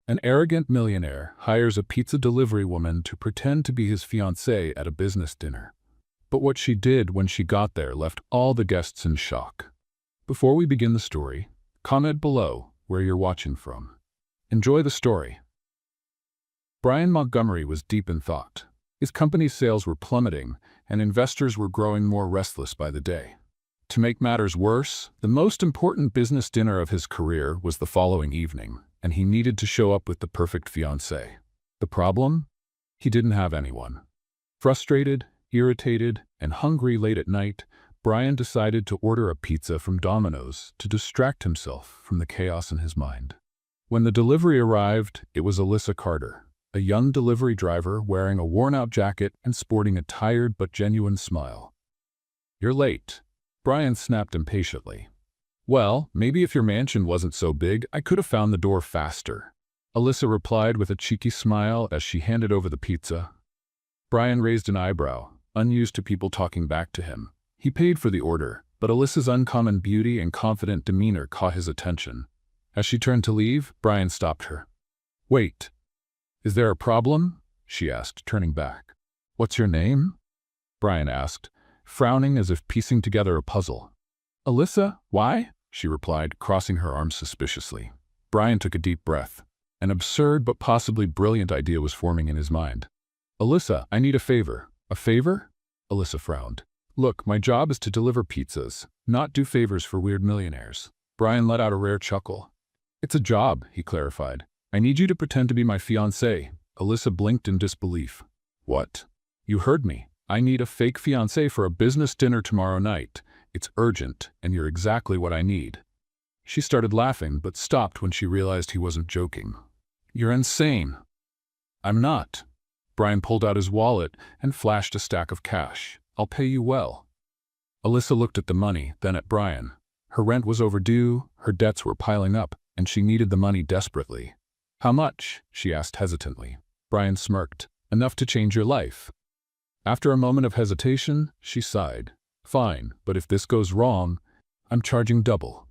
An arrogant millionaire hires a pizza delivery woman to pretend to be his fiancée at a business dinner. But what she did when she got there left all the guests in shock. Before we begin the story, comment below where you're watching from. Enjoy the story. Brian Montgomery was deep in thought. His company's sales were plummeting, and investors were growing more restless by the day. To make matters worse, the most important business dinner of his career was the following evening, and he needed to show up with the perfect fiancée. The problem? He didn't have anyone. Frustrated, irritated, and hungry late at night, Brian decided to order a pizza from Domino's to distract himself from the chaos in his mind. When the delivery arrived, it was Alyssa Carter, a young delivery driver wearing a worn-out jacket and sporting a tired but genuine smile. "You're late," Brian snapped impatiently. "Well, maybe if your mansion wasn't so big, I could have found the door faster," Alyssa replied with a cheeky smile as she handed over the pizza. Brian raised an eyebrow, unused to people talking back to him. He paid for the order, but Alyssa's uncommon beauty and confident demeanor caught his attention. As she turned to leave, Brian stopped her. "Wait. Is there a problem?" she asked, turning back. "What's your name?" Brian asked, frowning as if piecing together a puzzle. "Alyssa, why?" she replied, crossing her arms suspiciously. Brian took a deep breath. An absurd but possibly brilliant idea was forming in his mind. "Alyssa, I need a favor." "A favor?" Alyssa frowned. "Look, my job is to deliver pizzas, not do favors for weird millionaires." Brian let out a rare chuckle. "It's a job," he clarified. "I need you to pretend to be my fiancée." Alyssa blinked in disbelief. "What? You heard me. I need a fake fiancée for a business dinner tomorrow night. It's urgent, and you're exactly what I need." She started laughing, but stopped when she realized he wasn't joking. "You're insane." "I'm not." Brian pulled out his wallet and flashed a stack of cash. "I'll pay you well." Alyssa looked at the money, then at Brian. Her rent was overdue, her debts were piling up, and she needed the money desperately. "How much?" she asked hesitantly. Brian smirked. "Enough to change your life." After a moment of hesitation, she sighed. "Fine, but if this goes wrong, I'm charging double."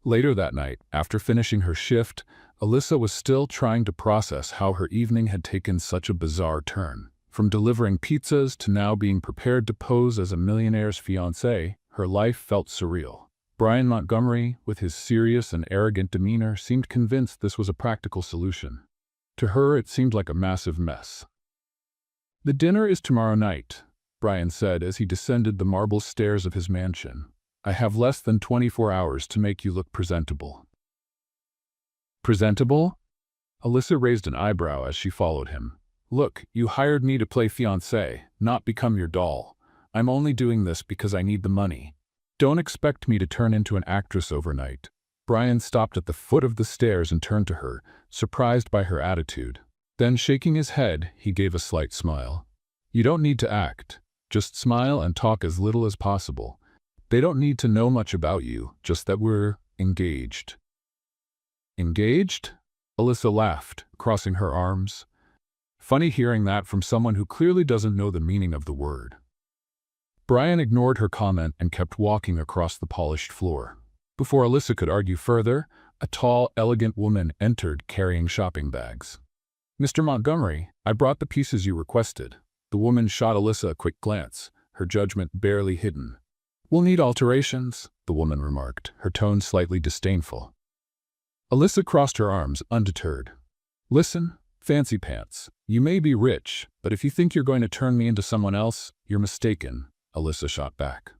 Later that night, after finishing her shift, Alyssa was still trying to process how her evening had taken such a bizarre turn. From delivering pizzas to now being prepared to pose as a millionaire's fiancée, her life felt surreal. Brian Montgomery, with his serious and arrogant demeanor, seemed convinced this was a practical solution. To her, it seemed like a massive mess. "The dinner is tomorrow night," Brian said as he descended the marble stairs of his mansion. "I have less than 24 hours to make you look presentable." "Presentable?" Alyssa raised an eyebrow as she followed him. "Look, you hired me to play fiancé, not become your doll. I'm only doing this because I need the money. Don't expect me to turn into an actress overnight." Brian stopped at the foot of the stairs and turned to her, surprised by her attitude. Then, shaking his head, he gave a slight smile. "You don't need to act. Just smile and talk as little as possible. They don't need to know much about you, just that we're engaged." "Engaged?" Alyssa laughed, crossing her arms. Funny hearing that from someone who clearly doesn't know the meaning of the word. Brian ignored her comment and kept walking across the polished floor. Before Alyssa could argue further, a tall, elegant woman entered carrying shopping bags. "Mr. Montgomery, I brought the pieces you requested." The woman shot Alyssa a quick glance, her judgment barely hidden. "We'll need alterations," the woman remarked, her tone slightly disdainful. Alyssa crossed her arms, undeterred. "Listen, fancy pants, you may be rich, but if you think you're going to turn me into someone else, you're mistaken," Alyssa shot back.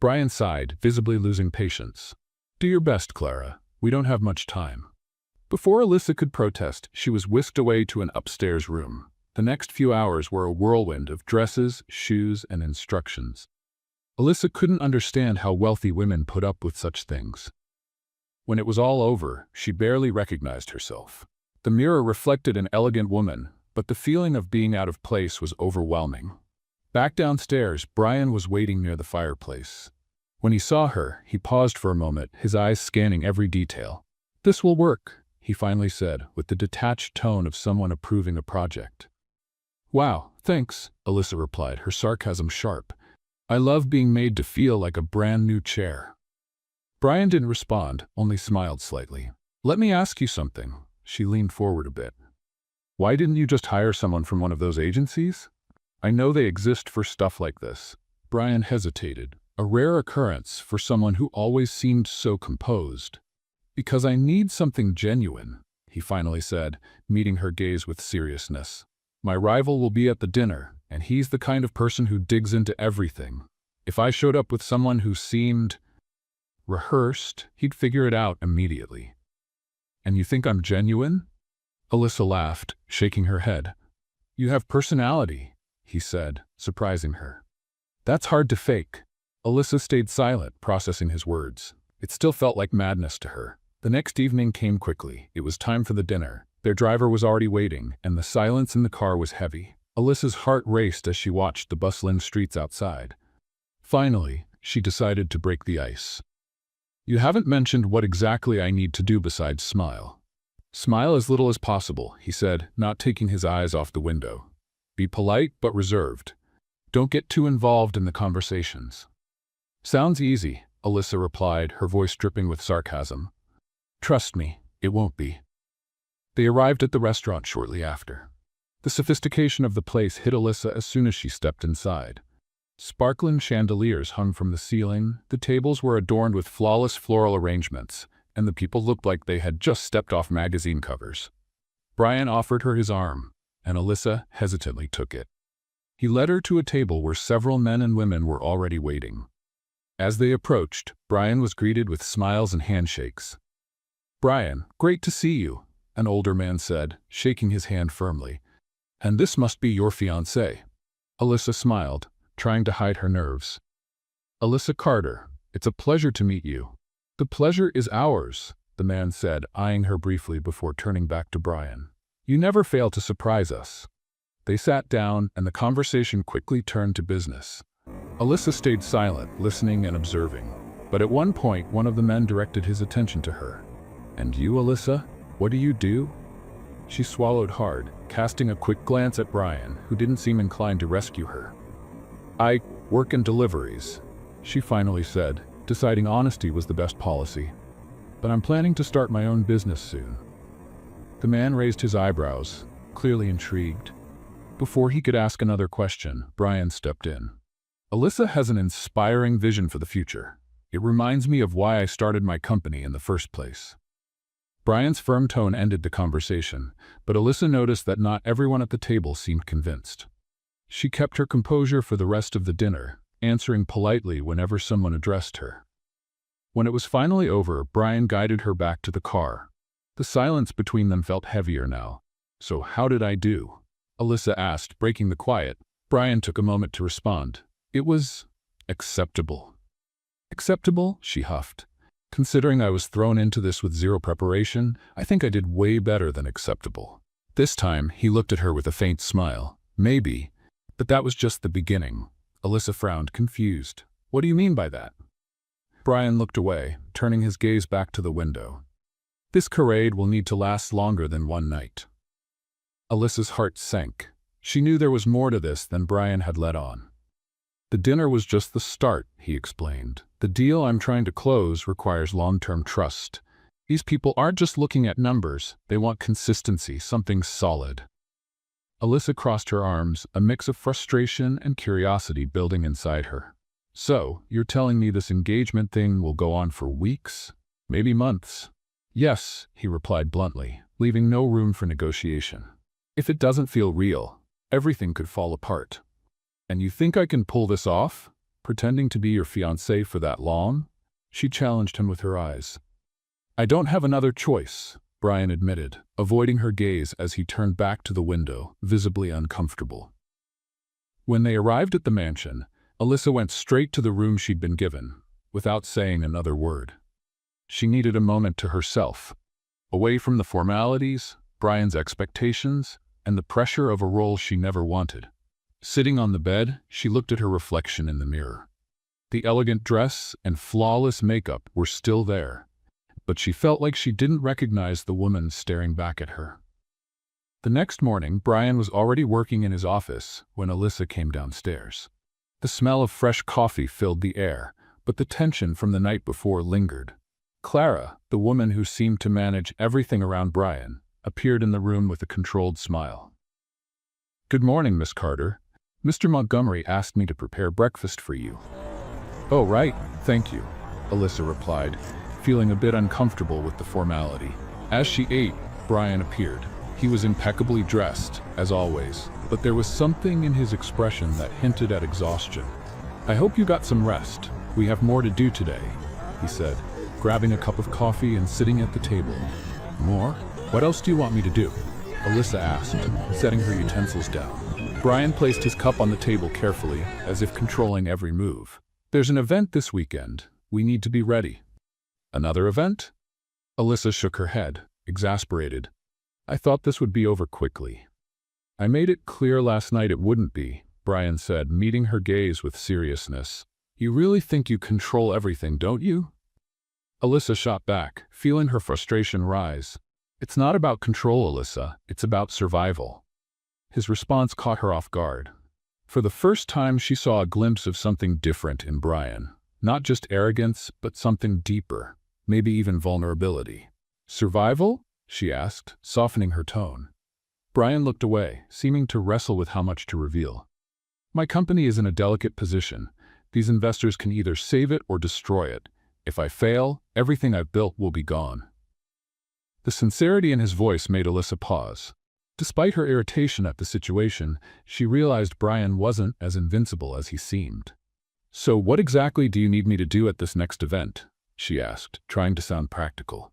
Brian sighed, visibly losing patience. "Do your best, Clara. We don't have much time." Before Alyssa could protest, she was whisked away to an upstairs room. The next few hours were a whirlwind of dresses, shoes, and instructions. Alyssa couldn't understand how wealthy women put up with such things. When it was all over, she barely recognized herself. The mirror reflected an elegant woman, but the feeling of being out of place was overwhelming. Back downstairs, Brian was waiting near the fireplace. When he saw her, he paused for a moment, his eyes scanning every detail. "This will work," he finally said, with the detached tone of someone approving a project. "Wow, thanks," Alyssa replied, her sarcasm sharp. "I love being made to feel like a brand new chair." Brian didn't respond, only smiled slightly. "Let me ask you something," She leaned forward a bit. Why didn't you just hire someone from one of those agencies? I know they exist for stuff like this. Brian hesitated, a rare occurrence for someone who always seemed so composed. Because I need something genuine, he finally said, meeting her gaze with seriousness. My rival will be at the dinner, and he's the kind of person who digs into everything. If I showed up with someone who seemed rehearsed, he'd figure it out immediately. And you think I'm genuine? Alyssa laughed, shaking her head. You have personality, he said, surprising her. That's hard to fake. Alyssa stayed silent, processing his words. It still felt like madness to her. The next evening came quickly. It was time for the dinner. Their driver was already waiting, and the silence in the car was heavy. Alyssa's heart raced as she watched the bustling streets outside. Finally, she decided to break the ice. You haven't mentioned what exactly I need to do besides smile. Smile as little as possible, he said, not taking his eyes off the window. Be polite but reserved. Don't get too involved in the conversations. Sounds easy, Alyssa replied, her voice dripping with sarcasm. Trust me, it won't be. They arrived at the restaurant shortly after. The sophistication of the place hit Alyssa as soon as she stepped inside. Sparkling chandeliers hung from the ceiling, the tables were adorned with flawless floral arrangements, and the people looked like they had just stepped off magazine covers. Brian offered her his arm, and Alyssa hesitantly took it. He led her to a table where several men and women were already waiting. As they approached, Brian was greeted with smiles and handshakes. Brian, great to see you, an older man said, shaking his hand firmly. And this must be your fiancé. Alyssa smiled, trying to hide her nerves. Alyssa Carter, it's a pleasure to meet you. The pleasure is ours, the man said, eyeing her briefly before turning back to Brian. You never fail to surprise us. They sat down, and the conversation quickly turned to business. Alyssa stayed silent, listening and observing. But at one point, one of the men directed his attention to her. And you, Alyssa? What do you do? She swallowed hard, casting a quick glance at Brian, who didn't seem inclined to rescue her. I work in deliveries, she finally said, deciding honesty was the best policy. But I'm planning to start my own business soon. The man raised his eyebrows, clearly intrigued. Before he could ask another question, Brian stepped in. Alyssa has an inspiring vision for the future. It reminds me of why I started my company in the first place. Brian's firm tone ended the conversation, but Alyssa noticed that not everyone at the table seemed convinced. She kept her composure for the rest of the dinner, answering politely whenever someone addressed her. When it was finally over, Brian guided her back to the car. The silence between them felt heavier now. So how did I do? Alyssa asked, breaking the quiet. Brian took a moment to respond. It was acceptable. Acceptable? She huffed. Considering I was thrown into this with zero preparation, I think I did way better than acceptable. This time, he looked at her with a faint smile. Maybe. But that was just the beginning. Alyssa frowned, confused. What do you mean by that? Brian looked away, turning his gaze back to the window. This charade will need to last longer than one night. Alyssa's heart sank. She knew there was more to this than Brian had let on. The dinner was just the start, he explained. The deal I'm trying to close requires long-term trust. These people aren't just looking at numbers, they want consistency, something solid. Alyssa crossed her arms, a mix of frustration and curiosity building inside her. So, you're telling me this engagement thing will go on for weeks? Maybe months? Yes, he replied bluntly, leaving no room for negotiation. If it doesn't feel real, everything could fall apart. And you think I can pull this off? Pretending to be your fiancé for that long? She challenged him with her eyes. I don't have another choice, Brian admitted, avoiding her gaze as he turned back to the window, visibly uncomfortable. When they arrived at the mansion, Alyssa went straight to the room she'd been given, without saying another word. She needed a moment to herself, away from the formalities, Brian's expectations, and the pressure of a role she never wanted. Sitting on the bed, she looked at her reflection in the mirror. The elegant dress and flawless makeup were still there, but she felt like she didn't recognize the woman staring back at her. The next morning, Brian was already working in his office when Alyssa came downstairs. The smell of fresh coffee filled the air, but the tension from the night before lingered. Clara, the woman who seemed to manage everything around Brian, appeared in the room with a controlled smile. "Good morning, Miss Carter. Mr. Montgomery asked me to prepare breakfast for you." "Oh, right, thank you," Alyssa replied, feeling a bit uncomfortable with the formality. As she ate, Brian appeared. He was impeccably dressed, as always, but there was something in his expression that hinted at exhaustion. "I hope you got some rest. We have more to do today," he said, grabbing a cup of coffee and sitting at the table. "More? What else do you want me to do?" Alyssa asked, setting her utensils down. Brian placed his cup on the table carefully, as if controlling every move. "There's an event this weekend. We need to be ready." "Another event?" Alyssa shook her head, exasperated. "I thought this would be over quickly." "I made it clear last night it wouldn't be," Brian said, meeting her gaze with seriousness. "You really think you control everything, don't you?" Alyssa shot back, feeling her frustration rise. "It's not about control, Alyssa. It's about survival." His response caught her off guard. For the first time, she saw a glimpse of something different in Brian. Not just arrogance, but something deeper, maybe even vulnerability. "Survival?" she asked, softening her tone. Brian looked away, seeming to wrestle with how much to reveal. "My company is in a delicate position. These investors can either save it or destroy it. If I fail, everything I've built will be gone." The sincerity in his voice made Alyssa pause. Despite her irritation at the situation, she realized Brian wasn't as invincible as he seemed. "So what exactly do you need me to do at this next event?" she asked, trying to sound practical.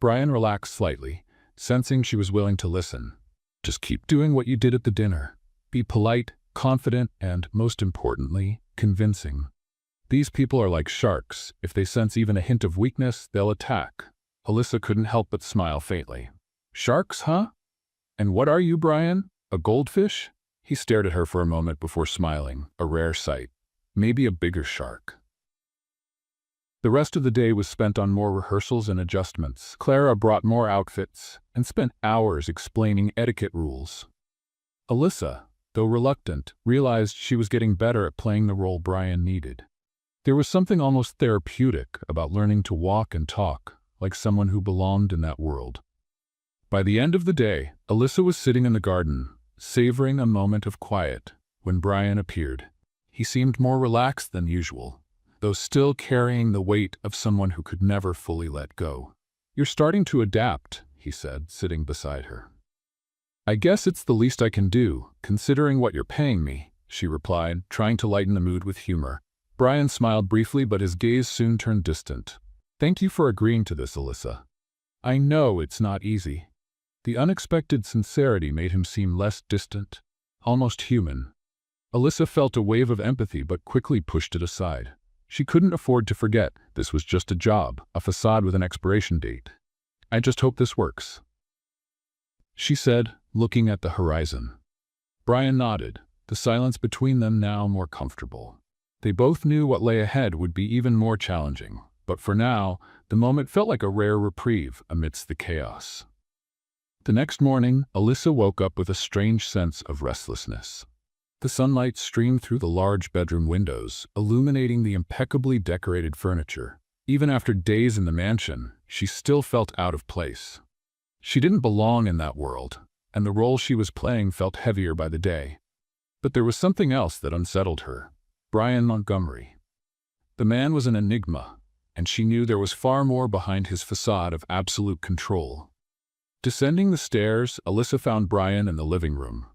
Brian relaxed slightly, sensing she was willing to listen. "Just keep doing what you did at the dinner. Be polite, confident, and, most importantly, convincing. These people are like sharks. If they sense even a hint of weakness, they'll attack." Alyssa couldn't help but smile faintly. "Sharks, huh? And what are you, Brian? A goldfish?" He stared at her for a moment before smiling, a rare sight. Maybe a bigger shark. The rest of the day was spent on more rehearsals and adjustments. Clara brought more outfits and spent hours explaining etiquette rules. Alyssa, though reluctant, realized she was getting better at playing the role Brian needed. There was something almost therapeutic about learning to walk and talk like someone who belonged in that world. By the end of the day, Alyssa was sitting in the garden, savoring a moment of quiet, when Brian appeared. He seemed more relaxed than usual, though still carrying the weight of someone who could never fully let go. "You're starting to adapt," he said, sitting beside her. "I guess it's the least I can do, considering what you're paying me," she replied, trying to lighten the mood with humor. Brian smiled briefly, but his gaze soon turned distant. "Thank you for agreeing to this, Alyssa. I know it's not easy." The unexpected sincerity made him seem less distant, almost human. Alyssa felt a wave of empathy but quickly pushed it aside. She couldn't afford to forget this was just a job, a facade with an expiration date. "I just hope this works," she said, looking at the horizon. Brian nodded, the silence between them now more comfortable. They both knew what lay ahead would be even more challenging, but for now, the moment felt like a rare reprieve amidst the chaos. The next morning, Alyssa woke up with a strange sense of restlessness. The sunlight streamed through the large bedroom windows, illuminating the impeccably decorated furniture. Even after days in the mansion, she still felt out of place. She didn't belong in that world, and the role she was playing felt heavier by the day. But there was something else that unsettled her. Brian Montgomery. The man was an enigma, and she knew there was far more behind his facade of absolute control. Descending the stairs, Alyssa found Brian in the living room.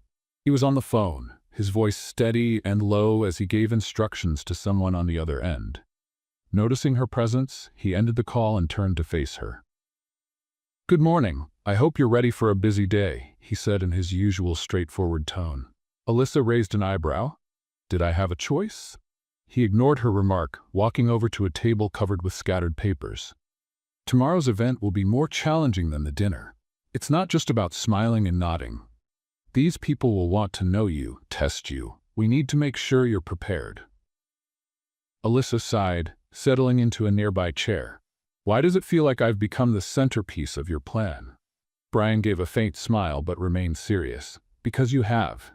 He was on the phone, his voice steady and low as he gave instructions to someone on the other end. Noticing her presence, he ended the call and turned to face her. "Good morning. I hope you're ready for a busy day," he said in his usual straightforward tone. Alyssa raised an eyebrow. "Did I have a choice?" He ignored her remark, walking over to a table covered with scattered papers. "Tomorrow's event will be more challenging than the dinner. It's not just about smiling and nodding. These people will want to know you, test you. We need to make sure you're prepared." Alyssa sighed, settling into a nearby chair. "Why does it feel like I've become the centerpiece of your plan?" Brian gave a faint smile but remained serious. "Because you have."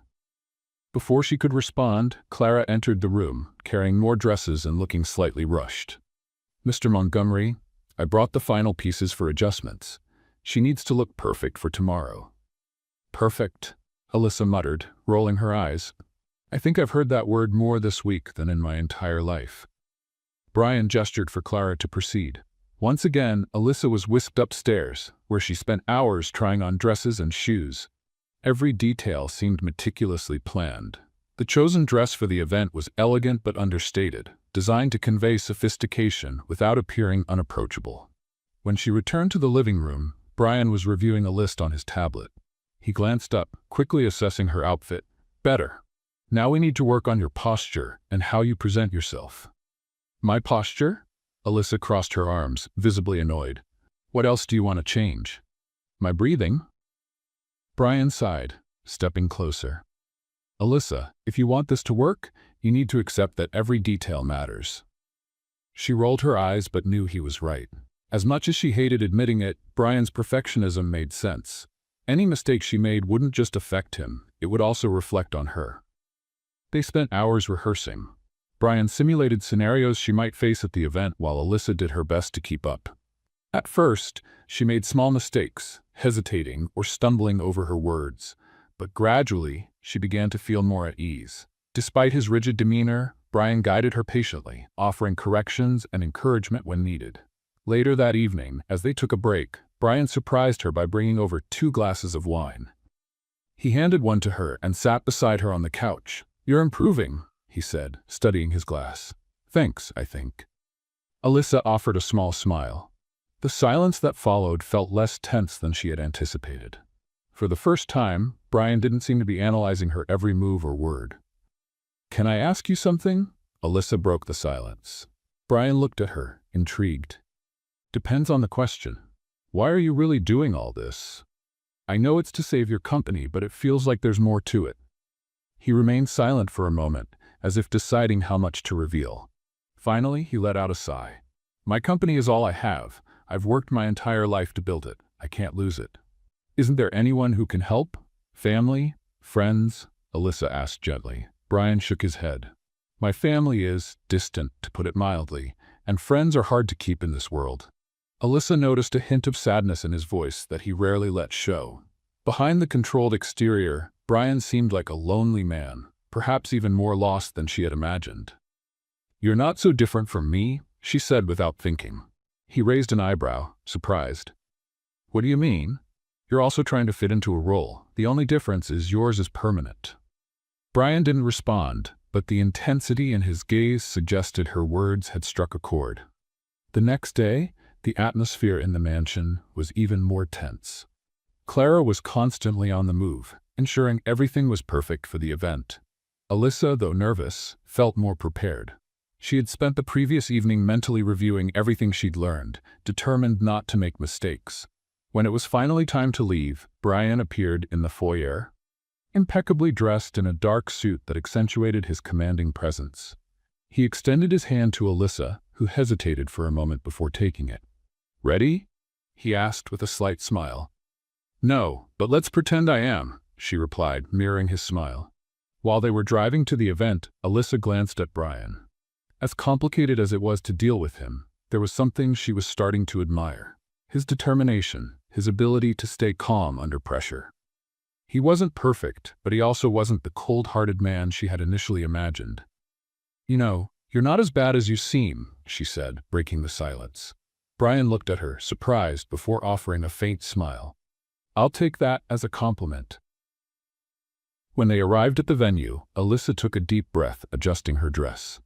Before she could respond, Clara entered the room, carrying more dresses and looking slightly rushed. "Mr. Montgomery, I brought the final pieces for adjustments. She needs to look perfect for tomorrow. Perfect, Alyssa muttered, rolling her eyes. I think I've heard that word more this week than in my entire life. Brian gestured for Clara to proceed. Once again, Alyssa was whisked upstairs, where she spent hours trying on dresses and shoes. Every detail seemed meticulously planned. The chosen dress for the event was elegant but understated, designed to convey sophistication without appearing unapproachable. When she returned to the living room, Brian was reviewing a list on his tablet. He glanced up, quickly assessing her outfit. Better. Now we need to work on your posture and how you present yourself. My posture? Alyssa crossed her arms, visibly annoyed. What else do you want to change? My breathing? Brian sighed, stepping closer. Alyssa, if you want this to work, you need to accept that every detail matters. She rolled her eyes but knew he was right. As much as she hated admitting it, Brian's perfectionism made sense. Any mistake she made wouldn't just affect him, it would also reflect on her. They spent hours rehearsing. Brian simulated scenarios she might face at the event while Alyssa did her best to keep up. At first, she made small mistakes, hesitating or stumbling over her words, but gradually, she began to feel more at ease. Despite his rigid demeanor, Brian guided her patiently, offering corrections and encouragement when needed. Later that evening, as they took a break, Brian surprised her by bringing over 2 glasses of wine. He handed one to her and sat beside her on the couch. You're improving, he said, studying his glass. Thanks, I think. Alyssa offered a small smile. The silence that followed felt less tense than she had anticipated. For the first time, Brian didn't seem to be analyzing her every move or word. Can I ask you something? Alyssa broke the silence. Brian looked at her, intrigued. Depends on the question. Why are you really doing all this? I know it's to save your company, but it feels like there's more to it. He remained silent for a moment, as if deciding how much to reveal. Finally, he let out a sigh. My company is all I have. I've worked my entire life to build it. I can't lose it. Isn't there anyone who can help? Family? Friends? Alyssa asked gently. Brian shook his head. My family is distant, to put it mildly, and friends are hard to keep in this world. Alyssa noticed a hint of sadness in his voice that he rarely let show. Behind the controlled exterior, Brian seemed like a lonely man, perhaps even more lost than she had imagined. You're not so different from me, she said without thinking. He raised an eyebrow, surprised. What do you mean? You're also trying to fit into a role. The only difference is yours is permanent. Brian didn't respond, but the intensity in his gaze suggested her words had struck a chord. The next day, the atmosphere in the mansion was even more tense. Clara was constantly on the move, ensuring everything was perfect for the event. Alyssa, though nervous, felt more prepared. She had spent the previous evening mentally reviewing everything she'd learned, determined not to make mistakes. When it was finally time to leave, Brian appeared in the foyer, impeccably dressed in a dark suit that accentuated his commanding presence. He extended his hand to Alyssa, who hesitated for a moment before taking it. Ready? He asked with a slight smile. No, but let's pretend I am, she replied, mirroring his smile. While they were driving to the event, Alyssa glanced at Brian. As complicated as it was to deal with him, there was something she was starting to admire. His determination, his ability to stay calm under pressure. He wasn't perfect, but he also wasn't the cold-hearted man she had initially imagined. You know, you're not as bad as you seem, she said, breaking the silence. Brian looked at her, surprised, before offering a faint smile. I'll take that as a compliment. When they arrived at the venue, Alyssa took a deep breath, adjusting her dress.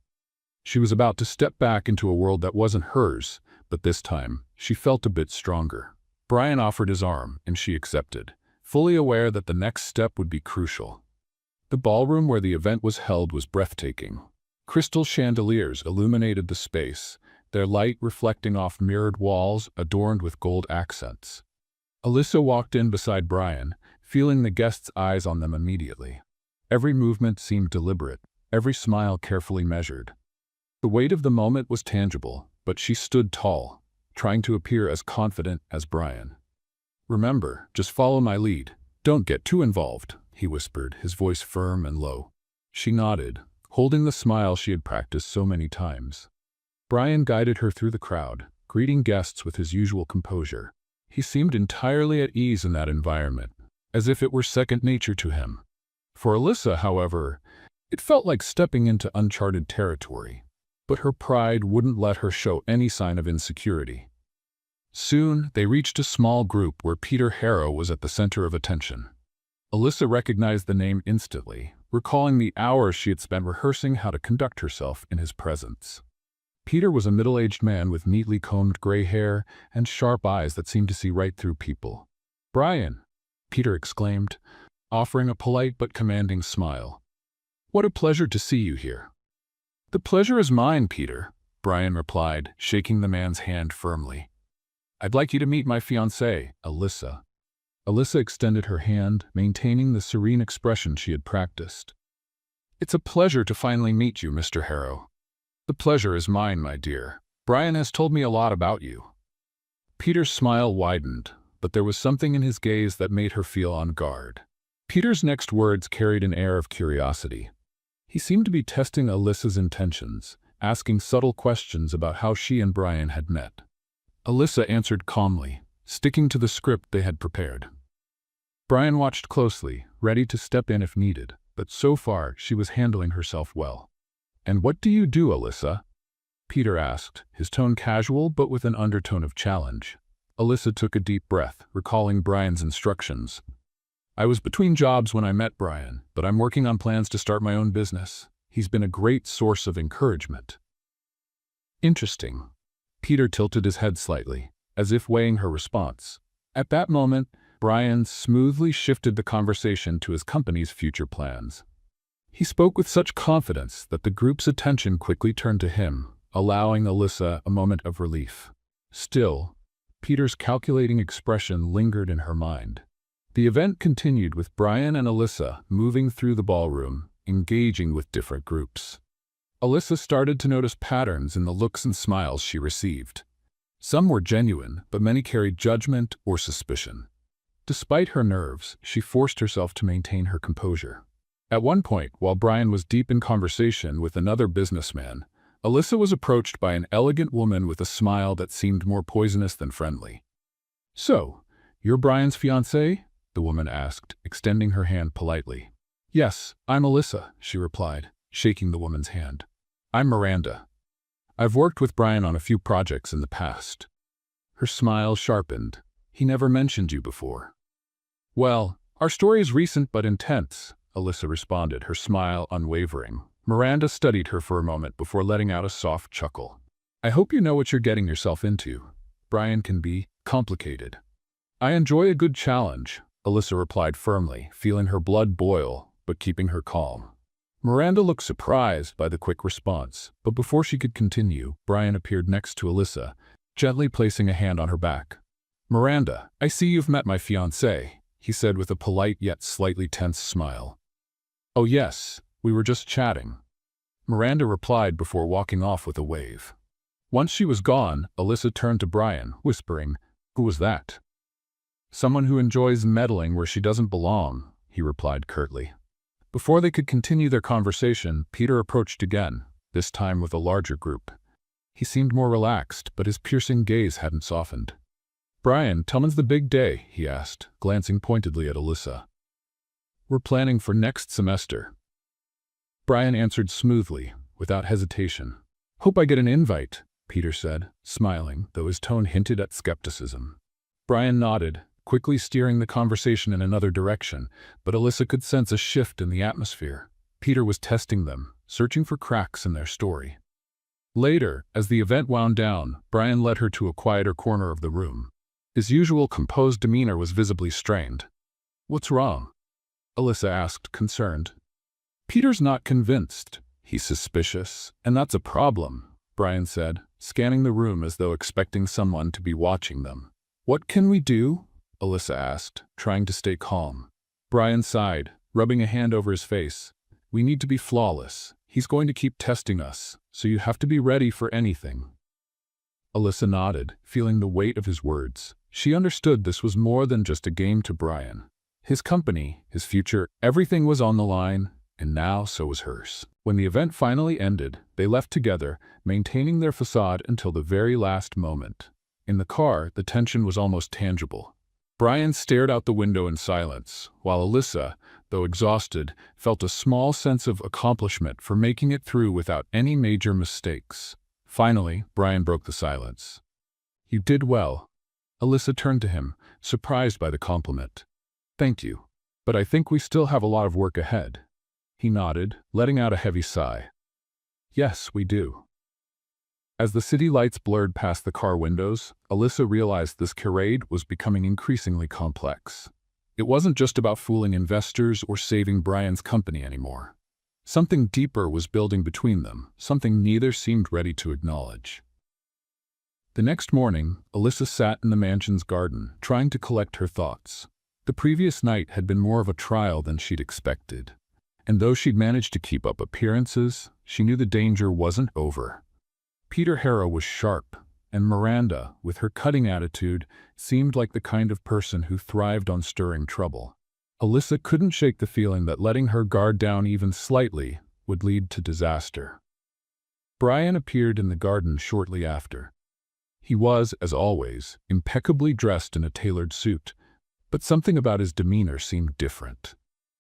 She was about to step back into a world that wasn't hers, but this time, she felt a bit stronger. Brian offered his arm, and she accepted, fully aware that the next step would be crucial. The ballroom where the event was held was breathtaking. Crystal chandeliers illuminated the space, their light reflecting off mirrored walls adorned with gold accents. Alyssa walked in beside Brian, feeling the guests' eyes on them immediately. Every movement seemed deliberate, every smile carefully measured. The weight of the moment was tangible, but she stood tall, trying to appear as confident as Brian. Remember, just follow my lead. Don't get too involved, he whispered, his voice firm and low. She nodded, holding the smile she had practiced so many times. Brian guided her through the crowd, greeting guests with his usual composure. He seemed entirely at ease in that environment, as if it were second nature to him. For Alyssa, however, it felt like stepping into uncharted territory, but her pride wouldn't let her show any sign of insecurity. Soon, they reached a small group where Peter Harrow was at the center of attention. Alyssa recognized the name instantly, recalling the hours she had spent rehearsing how to conduct herself in his presence. Peter was a middle-aged man with neatly combed gray hair and sharp eyes that seemed to see right through people. "Brian," Peter exclaimed, offering a polite but commanding smile. "What a pleasure to see you here." "The pleasure is mine, Peter," Brian replied, shaking the man's hand firmly. "I'd like you to meet my fiancée, Alyssa." Alyssa extended her hand, maintaining the serene expression she had practiced. "It's a pleasure to finally meet you, Mr. Harrow." "The pleasure is mine, my dear. Brian has told me a lot about you." Peter's smile widened, but there was something in his gaze that made her feel on guard. Peter's next words carried an air of curiosity. He seemed to be testing Alyssa's intentions, asking subtle questions about how she and Brian had met. Alyssa answered calmly, sticking to the script they had prepared. Brian watched closely, ready to step in if needed, but so far she was handling herself well. "And what do you do, Alyssa?" Peter asked, his tone casual but with an undertone of challenge. Alyssa took a deep breath, recalling Brian's instructions. "I was between jobs when I met Brian, but I'm working on plans to start my own business. He's been a great source of encouragement." "Interesting." Peter tilted his head slightly, as if weighing her response. At that moment, Brian smoothly shifted the conversation to his company's future plans. He spoke with such confidence that the group's attention quickly turned to him, allowing Alyssa a moment of relief. Still, Peter's calculating expression lingered in her mind. The event continued with Brian and Alyssa moving through the ballroom, engaging with different groups. Alyssa started to notice patterns in the looks and smiles she received. Some were genuine, but many carried judgment or suspicion. Despite her nerves, she forced herself to maintain her composure. At one point, while Brian was deep in conversation with another businessman, Alyssa was approached by an elegant woman with a smile that seemed more poisonous than friendly. "So, you're Brian's fiancée?" the woman asked, extending her hand politely. "Yes, I'm Alyssa," she replied, shaking the woman's hand. "I'm Miranda. I've worked with Brian on a few projects in the past." Her smile sharpened. "He never mentioned you before." "Well, our story is recent but intense," Alyssa responded, her smile unwavering. Miranda studied her for a moment before letting out a soft chuckle. "I hope you know what you're getting yourself into. Brian can be complicated." "I enjoy a good challenge," Alyssa replied firmly, feeling her blood boil, but keeping her calm. Miranda looked surprised by the quick response, but before she could continue, Brian appeared next to Alyssa, gently placing a hand on her back. "Miranda, I see you've met my fiancé," he said with a polite yet slightly tense smile. "Oh yes, we were just chatting," Miranda replied before walking off with a wave. Once she was gone, Alyssa turned to Brian, whispering, "Who was that?" "Someone who enjoys meddling where she doesn't belong," he replied curtly. Before they could continue their conversation, Peter approached again, this time with a larger group. He seemed more relaxed, but his piercing gaze hadn't softened. "Brian, tell me's the big day?" he asked, glancing pointedly at Alyssa. "We're planning for next semester." Brian answered smoothly, without hesitation. "Hope I get an invite," Peter said, smiling, though his tone hinted at skepticism. Brian nodded, quickly steering the conversation in another direction, but Alyssa could sense a shift in the atmosphere. Peter was testing them, searching for cracks in their story. Later, as the event wound down, Brian led her to a quieter corner of the room. His usual composed demeanor was visibly strained. "What's wrong?" Alyssa asked, concerned. "Peter's not convinced. He's suspicious, and that's a problem," Brian said, scanning the room as though expecting someone to be watching them. "What can we do?" Alyssa asked, trying to stay calm. Brian sighed, rubbing a hand over his face. "We need to be flawless. He's going to keep testing us, so you have to be ready for anything." Alyssa nodded, feeling the weight of his words. She understood this was more than just a game to Brian. His company, his future, everything was on the line, and now so was hers. When the event finally ended, they left together, maintaining their facade until the very last moment. In the car, the tension was almost tangible. Brian stared out the window in silence, while Alyssa, though exhausted, felt a small sense of accomplishment for making it through without any major mistakes. Finally, Brian broke the silence. "You did well." Alyssa turned to him, surprised by the compliment. "Thank you. But I think we still have a lot of work ahead." He nodded, letting out a heavy sigh. "Yes, we do." As the city lights blurred past the car windows, Alyssa realized this charade was becoming increasingly complex. It wasn't just about fooling investors or saving Brian's company anymore. Something deeper was building between them, something neither seemed ready to acknowledge. The next morning, Alyssa sat in the mansion's garden, trying to collect her thoughts. The previous night had been more of a trial than she'd expected. And though she'd managed to keep up appearances, she knew the danger wasn't over. Peter Harrow was sharp, and Miranda, with her cutting attitude, seemed like the kind of person who thrived on stirring trouble. Alyssa couldn't shake the feeling that letting her guard down even slightly would lead to disaster. Brian appeared in the garden shortly after. He was, as always, impeccably dressed in a tailored suit, but something about his demeanor seemed different.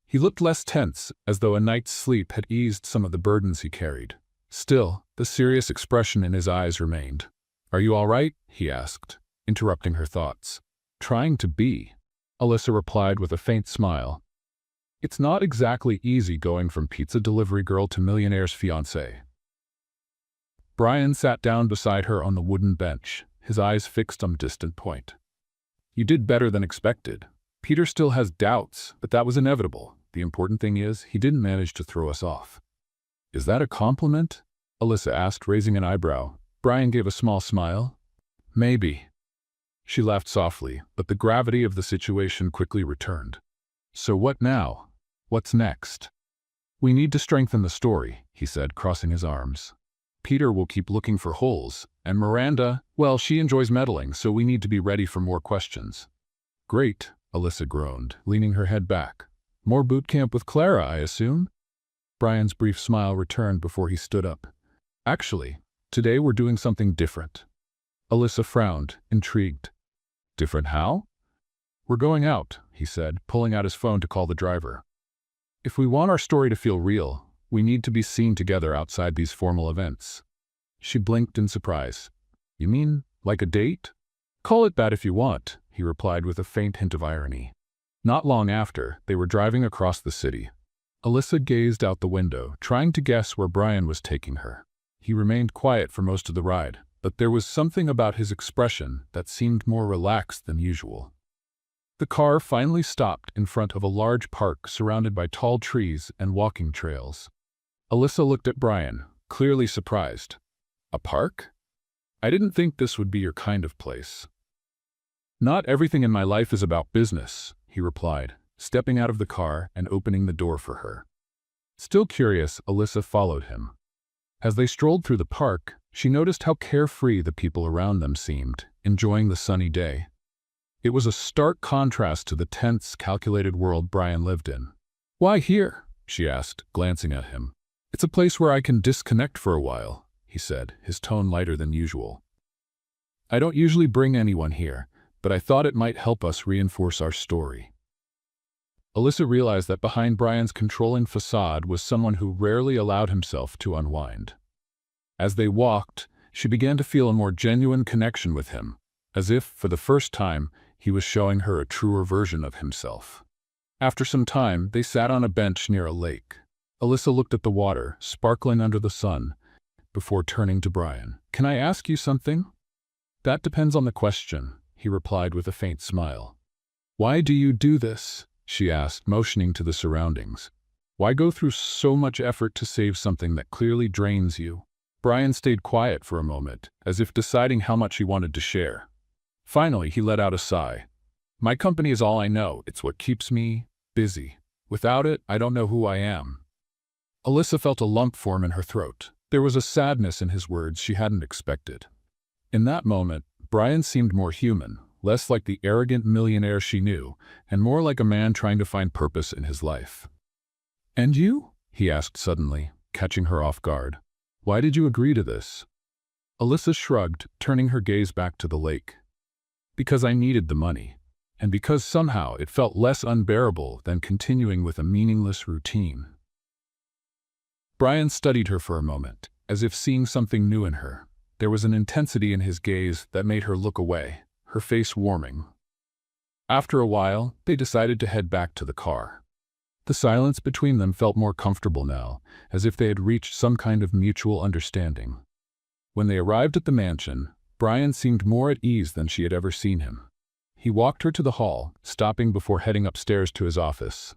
He looked less tense, as though a night's sleep had eased some of the burdens he carried. Still, the serious expression in his eyes remained. "Are you all right?" he asked, interrupting her thoughts. "Trying to be," Alyssa replied with a faint smile. "It's not exactly easy going from pizza delivery girl to Millionaire's fiancée." Brian sat down beside her on the wooden bench, his eyes fixed on a distant point. "You did better than expected. Peter still has doubts, but that was inevitable. The important thing is, he didn't manage to throw us off." "Is that a compliment?" Alyssa asked, raising an eyebrow. Brian gave a small smile. "Maybe." She laughed softly, but the gravity of the situation quickly returned. "So what now? What's next?" "We need to strengthen the story," he said, crossing his arms. "Peter will keep looking for holes, and Miranda, well, she enjoys meddling, so we need to be ready for more questions." "Great," Alyssa groaned, leaning her head back. "More boot camp with Clara, I assume?" Brian's brief smile returned before he stood up. "Actually, today we're doing something different." Alyssa frowned, intrigued. "Different how?" "We're going out," he said, pulling out his phone to call the driver. "If we want our story to feel real, we need to be seen together outside these formal events." She blinked in surprise. "You mean, like a date?" "Call it that if you want," he replied with a faint hint of irony. Not long after, they were driving across the city. Alyssa gazed out the window, trying to guess where Brian was taking her. He remained quiet for most of the ride, but there was something about his expression that seemed more relaxed than usual. The car finally stopped in front of a large park surrounded by tall trees and walking trails. Alyssa looked at Brian, clearly surprised. "A park? I didn't think this would be your kind of place." "Not everything in my life is about business," he replied, stepping out of the car and opening the door for her. Still curious, Alyssa followed him. As they strolled through the park, she noticed how carefree the people around them seemed, enjoying the sunny day. It was a stark contrast to the tense, calculated world Brian lived in. "Why here?" she asked, glancing at him. "It's a place where I can disconnect for a while," he said, his tone lighter than usual. "I don't usually bring anyone here, but I thought it might help us reinforce our story." Alyssa realized that behind Brian's controlling facade was someone who rarely allowed himself to unwind. As they walked, she began to feel a more genuine connection with him, as if, for the first time, he was showing her a truer version of himself. After some time, they sat on a bench near a lake. Alyssa looked at the water, sparkling under the sun, before turning to Brian. "Can I ask you something?" "That depends on the question," he replied with a faint smile. "Why do you do this?" she asked, motioning to the surroundings. "Why go through so much effort to save something that clearly drains you?" Brian stayed quiet for a moment, as if deciding how much he wanted to share. Finally, he let out a sigh. "My company is all I know. It's what keeps me busy. Without it, I don't know who I am." Alyssa felt a lump form in her throat. There was a sadness in his words she hadn't expected. In that moment, Brian seemed more human, less like the arrogant millionaire she knew, and more like a man trying to find purpose in his life. "And you?" he asked suddenly, catching her off guard. "Why did you agree to this?" Alyssa shrugged, turning her gaze back to the lake. Because I needed the money, and because somehow it felt less unbearable than continuing with a meaningless routine. Brian studied her for a moment, as if seeing something new in her. There was an intensity in his gaze that made her look away, her face warming. After a while, they decided to head back to the car. The silence between them felt more comfortable now, as if they had reached some kind of mutual understanding. When they arrived at the mansion, Brian seemed more at ease than she had ever seen him. He walked her to the hall, stopping before heading upstairs to his office.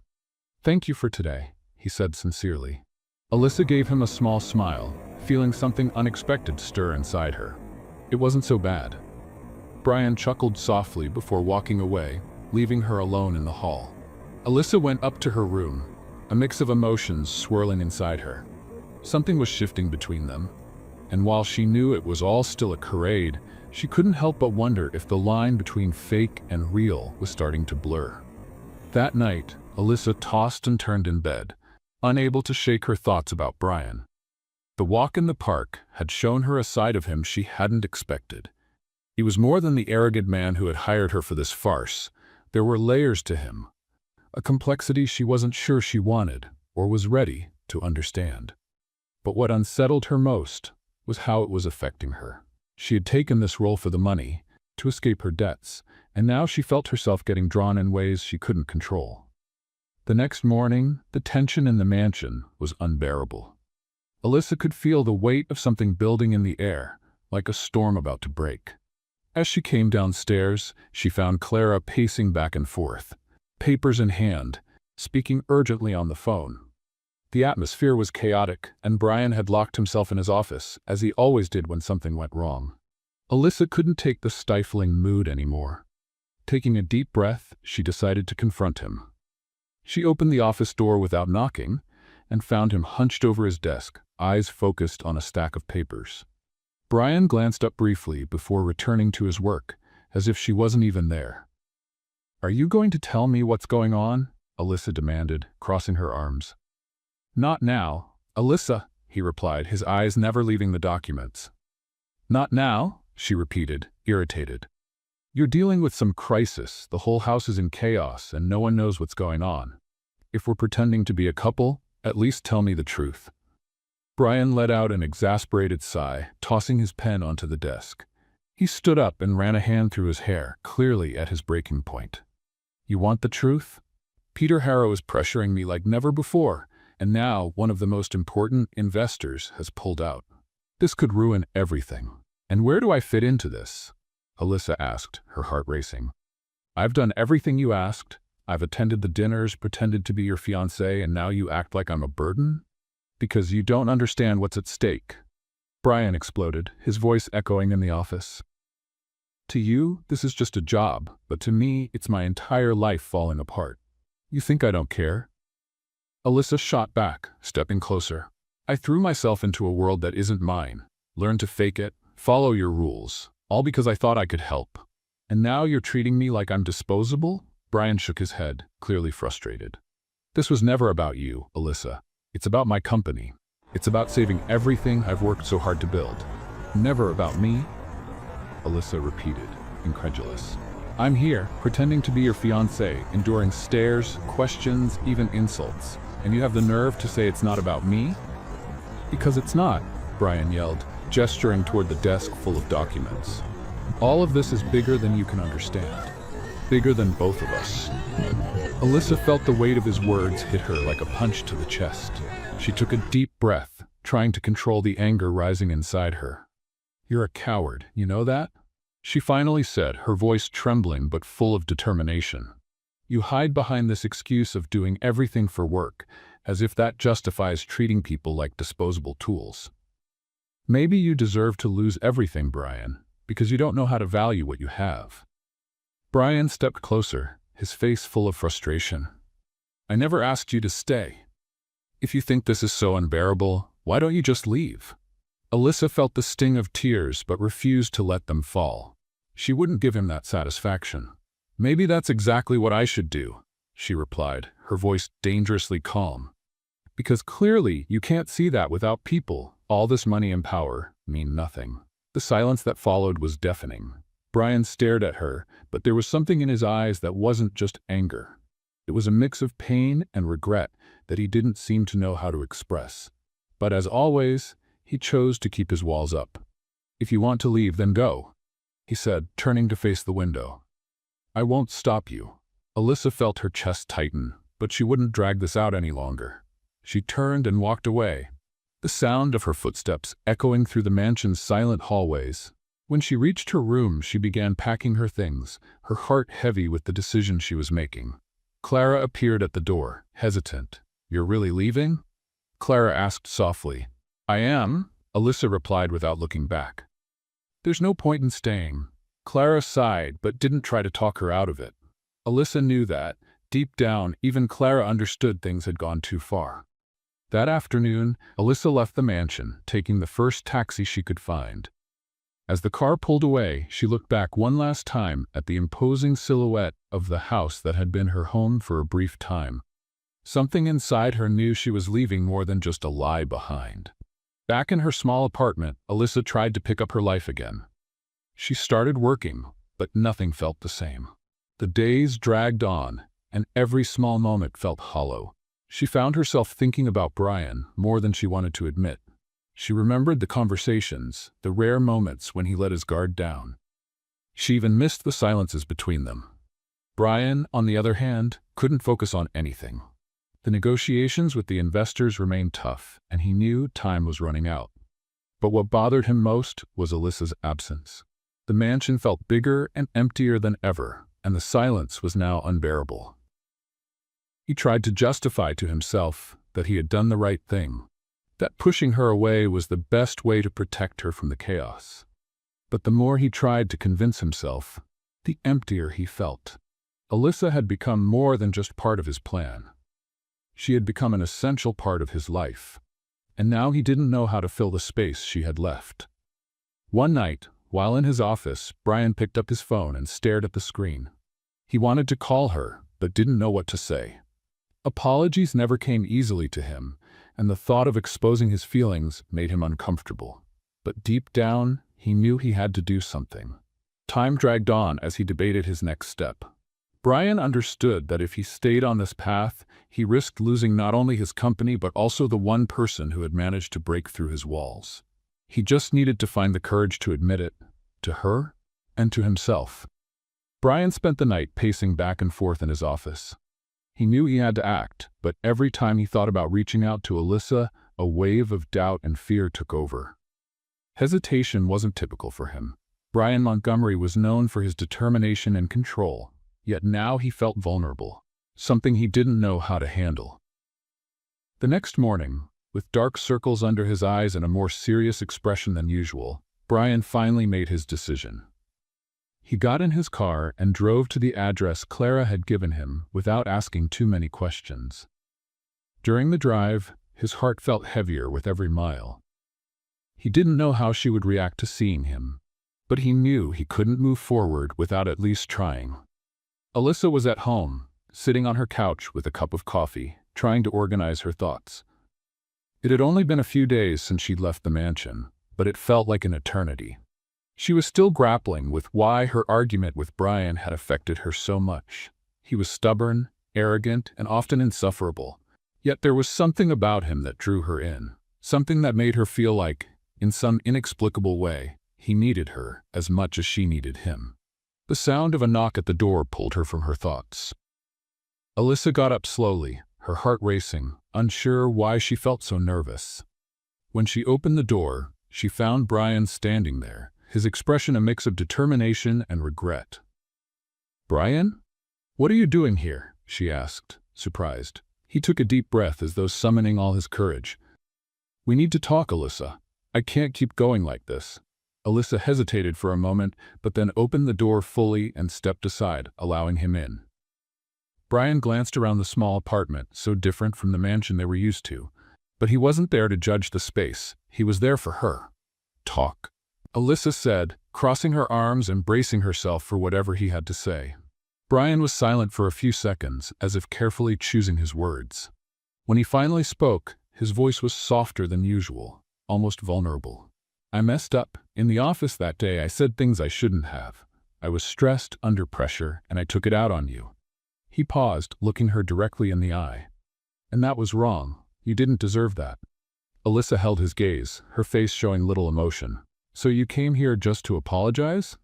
"Thank you for today," he said sincerely. Alyssa gave him a small smile, feeling something unexpected stir inside her. It wasn't so bad. Brian chuckled softly before walking away, leaving her alone in the hall. Alyssa went up to her room, a mix of emotions swirling inside her. Something was shifting between them, and while she knew it was all still a charade, she couldn't help but wonder if the line between fake and real was starting to blur. That night, Alyssa tossed and turned in bed, unable to shake her thoughts about Brian. The walk in the park had shown her a side of him she hadn't expected. He was more than the arrogant man who had hired her for this farce. There were layers to him, a complexity she wasn't sure she wanted or was ready to understand. But what unsettled her most was how it was affecting her. She had taken this role for the money, to escape her debts, and now she felt herself getting drawn in ways she couldn't control. The next morning, the tension in the mansion was unbearable. Alyssa could feel the weight of something building in the air, like a storm about to break. As she came downstairs, she found Clara pacing back and forth, papers in hand, speaking urgently on the phone. The atmosphere was chaotic, and Brian had locked himself in his office, as he always did when something went wrong. Alyssa couldn't take the stifling mood anymore. Taking a deep breath, she decided to confront him. She opened the office door without knocking, and found him hunched over his desk, eyes focused on a stack of papers. Brian glanced up briefly before returning to his work, as if she wasn't even there. "Are you going to tell me what's going on?" Alyssa demanded, crossing her arms. "Not now, Alyssa," he replied, his eyes never leaving the documents. "Not now?" she repeated, irritated. "You're dealing with some crisis, the whole house is in chaos, and no one knows what's going on. If we're pretending to be a couple, at least tell me the truth." Brian let out an exasperated sigh, tossing his pen onto the desk. He stood up and ran a hand through his hair, clearly at his breaking point. "You want the truth? Peter Harrow is pressuring me like never before, and now one of the most important investors has pulled out. This could ruin everything. And where do I fit into this?" Alyssa asked, her heart racing. "I've done everything you asked. I've attended the dinners, pretended to be your fiancé, and now you act like I'm a burden? Because you don't understand what's at stake." Brian exploded, his voice echoing in the office. "To you, this is just a job, but to me, it's my entire life falling apart. You think I don't care?" Alyssa shot back, stepping closer. "I threw myself into a world that isn't mine, learned to fake it, follow your rules, all because I thought I could help. And now you're treating me like I'm disposable?" Brian shook his head, clearly frustrated. "This was never about you, Alyssa. It's about my company. It's about saving everything I've worked so hard to build. Never about me?" Alyssa repeated, incredulous. "I'm here, pretending to be your fiancé, enduring stares, questions, even insults. And you have the nerve to say it's not about me?" "Because it's not," Brian yelled, gesturing toward the desk full of documents. "All of this is bigger than you can understand. Bigger than both of us." Alyssa felt the weight of his words hit her like a punch to the chest. She took a deep breath, trying to control the anger rising inside her. "You're a coward, you know that?" she finally said, her voice trembling but full of determination. "You hide behind this excuse of doing everything for work, as if that justifies treating people like disposable tools. Maybe you deserve to lose everything, Brian, because you don't know how to value what you have." Brian stepped closer, his face full of frustration. "I never asked you to stay. If you think this is so unbearable, why don't you just leave?" Alyssa felt the sting of tears but refused to let them fall. She wouldn't give him that satisfaction. "Maybe that's exactly what I should do," she replied, her voice dangerously calm. "Because clearly you can't see that without people, all this money and power mean nothing." The silence that followed was deafening. Brian stared at her, but there was something in his eyes that wasn't just anger. It was a mix of pain and regret that he didn't seem to know how to express. But as always, he chose to keep his walls up. "If you want to leave, then go," he said, turning to face the window. "I won't stop you." Alyssa felt her chest tighten, but she wouldn't drag this out any longer. She turned and walked away, the sound of her footsteps echoing through the mansion's silent hallways. When she reached her room, she began packing her things, her heart heavy with the decision she was making. Clara appeared at the door, hesitant. "You're really leaving?" Clara asked softly. "I am," Alyssa replied without looking back. "There's no point in staying." Clara sighed, but didn't try to talk her out of it. Alyssa knew that, deep down, even Clara understood things had gone too far. That afternoon, Alyssa left the mansion, taking the first taxi she could find. As the car pulled away, she looked back one last time at the imposing silhouette of the house that had been her home for a brief time. Something inside her knew she was leaving more than just a lie behind. Back in her small apartment, Alyssa tried to pick up her life again. She started working, but nothing felt the same. The days dragged on, and every small moment felt hollow. She found herself thinking about Brian more than she wanted to admit. She remembered the conversations, the rare moments when he let his guard down. She even missed the silences between them. Brian, on the other hand, couldn't focus on anything. The negotiations with the investors remained tough, and he knew time was running out. But what bothered him most was Alyssa's absence. The mansion felt bigger and emptier than ever, and the silence was now unbearable. He tried to justify to himself that he had done the right thing, that pushing her away was the best way to protect her from the chaos. But the more he tried to convince himself, the emptier he felt. Alyssa had become more than just part of his plan. She had become an essential part of his life, and now he didn't know how to fill the space she had left. One night, while in his office, Brian picked up his phone and stared at the screen. He wanted to call her, but didn't know what to say. Apologies never came easily to him, and the thought of exposing his feelings made him uncomfortable. But deep down, he knew he had to do something. Time dragged on as he debated his next step. Brian understood that if he stayed on this path, he risked losing not only his company but also the one person who had managed to break through his walls. He just needed to find the courage to admit it, to her, and to himself. Brian spent the night pacing back and forth in his office. He knew he had to act, but every time he thought about reaching out to Alyssa, a wave of doubt and fear took over. Hesitation wasn't typical for him. Brian Montgomery was known for his determination and control, yet now he felt vulnerable, something he didn't know how to handle. The next morning, with dark circles under his eyes and a more serious expression than usual, Brian finally made his decision. He got in his car and drove to the address Clara had given him without asking too many questions. During the drive, his heart felt heavier with every mile. He didn't know how she would react to seeing him, but he knew he couldn't move forward without at least trying. Alyssa was at home, sitting on her couch with a cup of coffee, trying to organize her thoughts. It had only been a few days since she'd left the mansion, but it felt like an eternity. She was still grappling with why her argument with Brian had affected her so much. He was stubborn, arrogant, and often insufferable. Yet there was something about him that drew her in, something that made her feel like, in some inexplicable way, he needed her as much as she needed him. The sound of a knock at the door pulled her from her thoughts. Alyssa got up slowly, her heart racing, unsure why she felt so nervous. When she opened the door, she found Brian standing there, his expression a mix of determination and regret. "Brian? What are you doing here?" she asked, surprised. He took a deep breath as though summoning all his courage. "We need to talk, Alyssa. I can't keep going like this." Alyssa hesitated for a moment, but then opened the door fully and stepped aside, allowing him in. Brian glanced around the small apartment, so different from the mansion they were used to. But he wasn't there to judge the space. He was there for her. "Talk," Alyssa said, crossing her arms and bracing herself for whatever he had to say. Brian was silent for a few seconds, as if carefully choosing his words. When he finally spoke, his voice was softer than usual, almost vulnerable. "I messed up. In the office that day I said things I shouldn't have. I was stressed, under pressure, and I took it out on you." He paused, looking her directly in the eye. "And that was wrong. You didn't deserve that." Alyssa held his gaze, her face showing little emotion. "So you came here just to apologize?"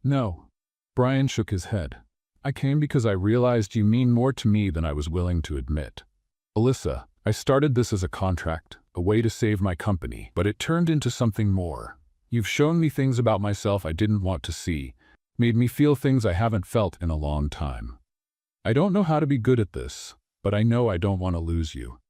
"No." Brian shook his head. "I came because I realized you mean more to me than I was willing to admit. Alyssa, I started this as a contract, a way to save my company, but it turned into something more. You've shown me things about myself I didn't want to see, made me feel things I haven't felt in a long time. I don't know how to be good at this, but I know I don't want to lose you."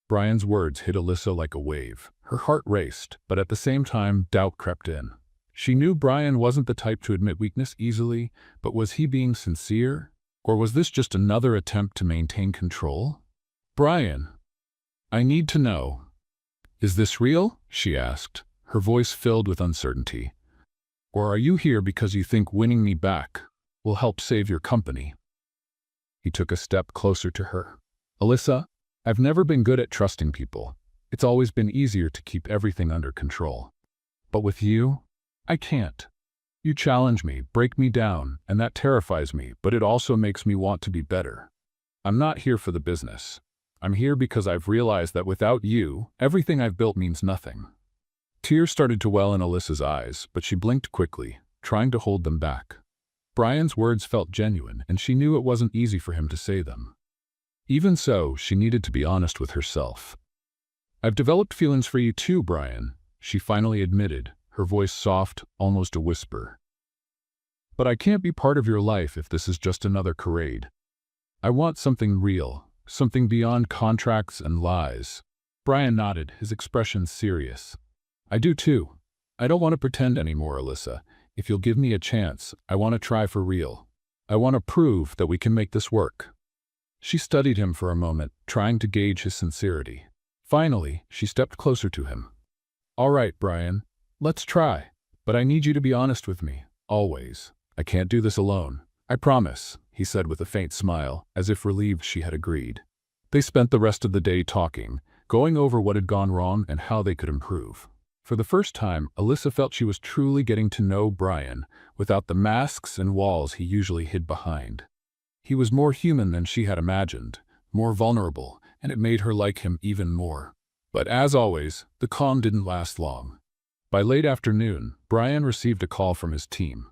Brian's words hit Alyssa like a wave. Her heart raced, but at the same time, doubt crept in. She knew Brian wasn't the type to admit weakness easily, but was he being sincere? Or was this just another attempt to maintain control? "Brian, I need to know. Is this real?" she asked, her voice filled with uncertainty. "Or are you here because you think winning me back will help save your company?" He took a step closer to her. "Alyssa, I've never been good at trusting people. It's always been easier to keep everything under control. But with you, I can't. You challenge me, break me down, and that terrifies me, but it also makes me want to be better. I'm not here for the business. I'm here because I've realized that without you, everything I've built means nothing." Tears started to well in Alyssa's eyes, but she blinked quickly, trying to hold them back. Brian's words felt genuine, and she knew it wasn't easy for him to say them. Even so, she needed to be honest with herself. "I've developed feelings for you too, Brian," she finally admitted, her voice soft, almost a whisper. "But I can't be part of your life if this is just another charade. I want something real, something beyond contracts and lies." Brian nodded, his expression serious. "I do too. I don't want to pretend anymore, Alyssa. If you'll give me a chance, I want to try for real. I want to prove that we can make this work." She studied him for a moment, trying to gauge his sincerity. Finally, she stepped closer to him. "All right, Brian, let's try. But I need you to be honest with me, always. I can't do this alone. I promise," he said with a faint smile, as if relieved she had agreed. They spent the rest of the day talking, going over what had gone wrong and how they could improve. For the first time, Alyssa felt she was truly getting to know Brian, without the masks and walls he usually hid behind. He was more human than she had imagined, more vulnerable, and it made her like him even more. But as always, the calm didn't last long. By late afternoon, Brian received a call from his team.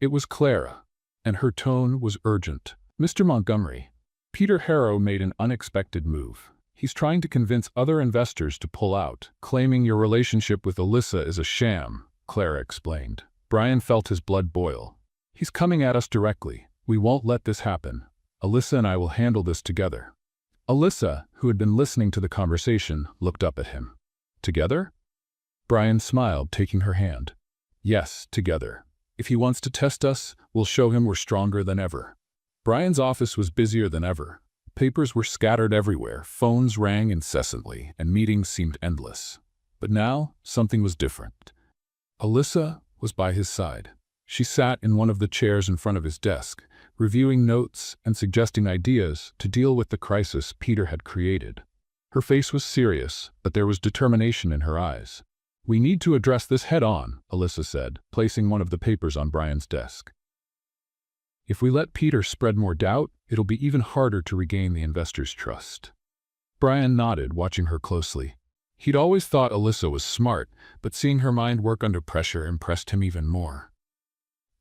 It was Clara, and her tone was urgent. "Mr. Montgomery, Peter Harrow made an unexpected move. He's trying to convince other investors to pull out, claiming your relationship with Alyssa is a sham," Clara explained. Brian felt his blood boil. "He's coming at us directly. We won't let this happen. Alyssa and I will handle this together." Alyssa, who had been listening to the conversation, looked up at him. "Together?" Brian smiled, taking her hand. "Yes, together. If he wants to test us, we'll show him we're stronger than ever." Brian's office was busier than ever. Papers were scattered everywhere, phones rang incessantly, and meetings seemed endless. But now, something was different. Alyssa was by his side. She sat in one of the chairs in front of his desk, reviewing notes and suggesting ideas to deal with the crisis Peter had created. Her face was serious, but there was determination in her eyes. "We need to address this head-on," Alyssa said, placing one of the papers on Brian's desk. "If we let Peter spread more doubt, it'll be even harder to regain the investors' trust." Brian nodded, watching her closely. He'd always thought Alyssa was smart, but seeing her mind work under pressure impressed him even more.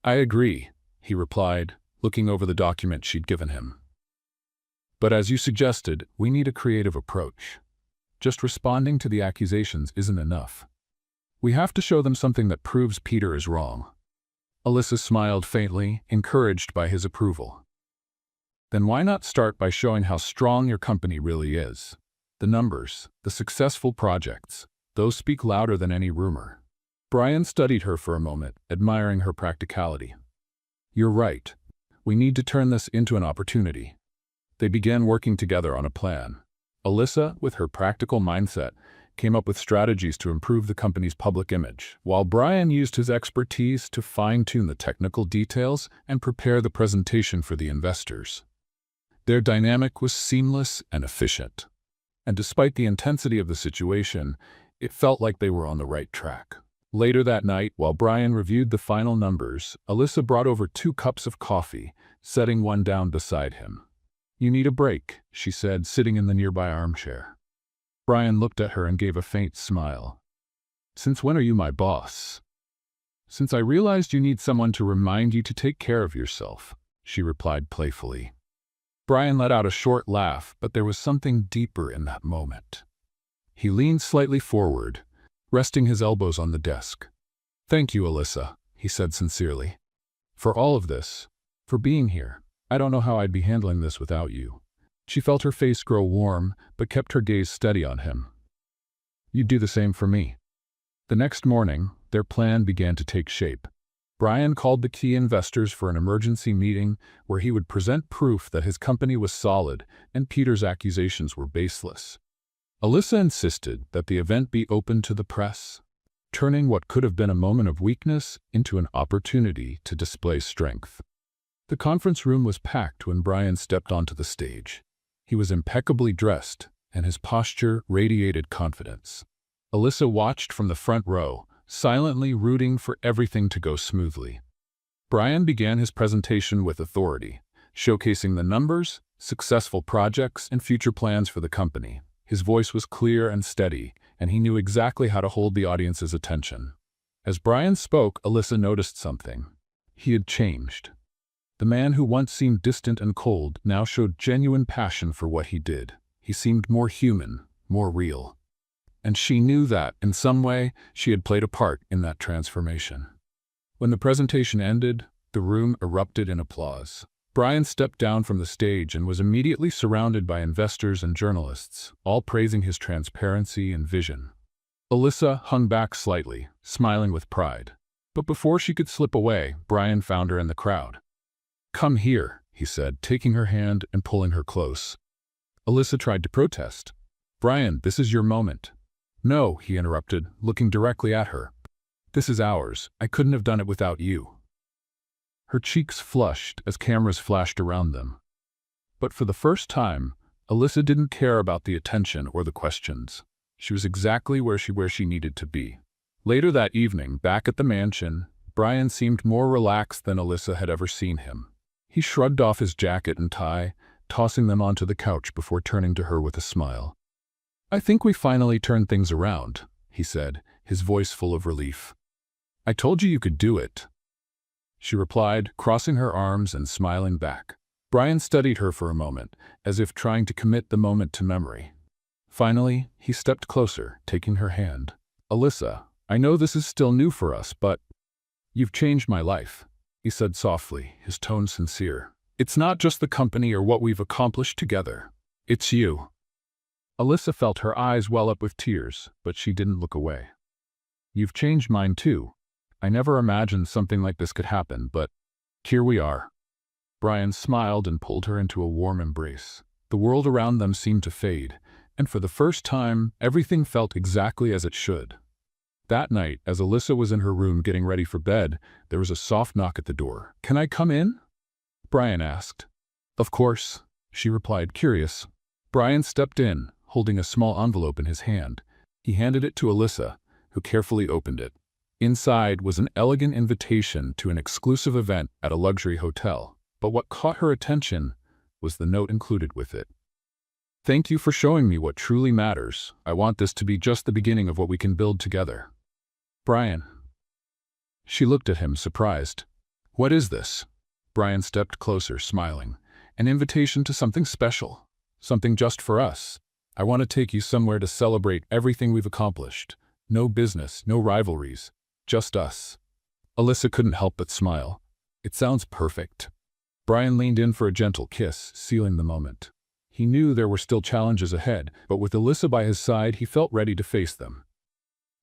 "I agree," he replied, looking over the document she'd given him. "But as you suggested, we need a creative approach. Just responding to the accusations isn't enough. We have to show them something that proves Peter is wrong." Alyssa smiled faintly, encouraged by his approval. "Then why not start by showing how strong your company really is? The numbers, the successful projects, those speak louder than any rumor." Brian studied her for a moment, admiring her practicality. "You're right. We need to turn this into an opportunity." They began working together on a plan. Alyssa, with her practical mindset, came up with strategies to improve the company's public image, while Brian used his expertise to fine-tune the technical details and prepare the presentation for the investors. Their dynamic was seamless and efficient, and despite the intensity of the situation, it felt like they were on the right track. Later that night, while Brian reviewed the final numbers, Alyssa brought over 2 cups of coffee, setting one down beside him. "You need a break," she said, sitting in the nearby armchair. Brian looked at her and gave a faint smile. "Since when are you my boss?" "Since I realized you need someone to remind you to take care of yourself," she replied playfully. Brian let out a short laugh, but there was something deeper in that moment. He leaned slightly forward, resting his elbows on the desk. "Thank you, Alyssa," he said sincerely. "For all of this, for being here. I don't know how I'd be handling this without you." She felt her face grow warm, but kept her gaze steady on him. "You'd do the same for me." The next morning, their plan began to take shape. Brian called the key investors for an emergency meeting where he would present proof that his company was solid and Peter's accusations were baseless. Alyssa insisted that the event be open to the press, turning what could have been a moment of weakness into an opportunity to display strength. The conference room was packed when Brian stepped onto the stage. He was impeccably dressed, and his posture radiated confidence. Alyssa watched from the front row, silently rooting for everything to go smoothly. Brian began his presentation with authority, showcasing the numbers, successful projects, and future plans for the company. His voice was clear and steady, and he knew exactly how to hold the audience's attention. As Brian spoke, Alyssa noticed something. He had changed. The man who once seemed distant and cold now showed genuine passion for what he did. He seemed more human, more real. And she knew that, in some way, she had played a part in that transformation. When the presentation ended, the room erupted in applause. Brian stepped down from the stage and was immediately surrounded by investors and journalists, all praising his transparency and vision. Alyssa hung back slightly, smiling with pride. But before she could slip away, Brian found her in the crowd. "Come here," he said, taking her hand and pulling her close. Alyssa tried to protest. "Brian, this is your moment." "No," he interrupted, looking directly at her. "This is ours. I couldn't have done it without you." Her cheeks flushed as cameras flashed around them. But for the first time, Alyssa didn't care about the attention or the questions. She was exactly where she needed to be. Later that evening, back at the mansion, Brian seemed more relaxed than Alyssa had ever seen him. He shrugged off his jacket and tie, tossing them onto the couch before turning to her with a smile. "I think we finally turned things around," he said, his voice full of relief. "I told you you could do it," she replied, crossing her arms and smiling back. Brian studied her for a moment, as if trying to commit the moment to memory. Finally, he stepped closer, taking her hand. "Alyssa, I know this is still new for us, but you've changed my life," he said softly, his tone sincere. "It's not just the company or what we've accomplished together. It's you." Alyssa felt her eyes well up with tears, but she didn't look away. "You've changed mine too. I never imagined something like this could happen, but here we are." Brian smiled and pulled her into a warm embrace. The world around them seemed to fade, and for the first time, everything felt exactly as it should. That night, as Alyssa was in her room getting ready for bed, there was a soft knock at the door. "Can I come in?" Brian asked. "Of course," she replied, curious. Brian stepped in, holding a small envelope in his hand. He handed it to Alyssa, who carefully opened it. Inside was an elegant invitation to an exclusive event at a luxury hotel, but what caught her attention was the note included with it. "Thank you for showing me what truly matters. I want this to be just the beginning of what we can build together." "Brian." She looked at him, surprised. "What is this?" Brian stepped closer, smiling. "An invitation to something special. Something just for us. I want to take you somewhere to celebrate everything we've accomplished. No business, no rivalries. Just us." Alyssa couldn't help but smile. "It sounds perfect." Brian leaned in for a gentle kiss, sealing the moment. He knew there were still challenges ahead, but with Alyssa by his side, he felt ready to face them.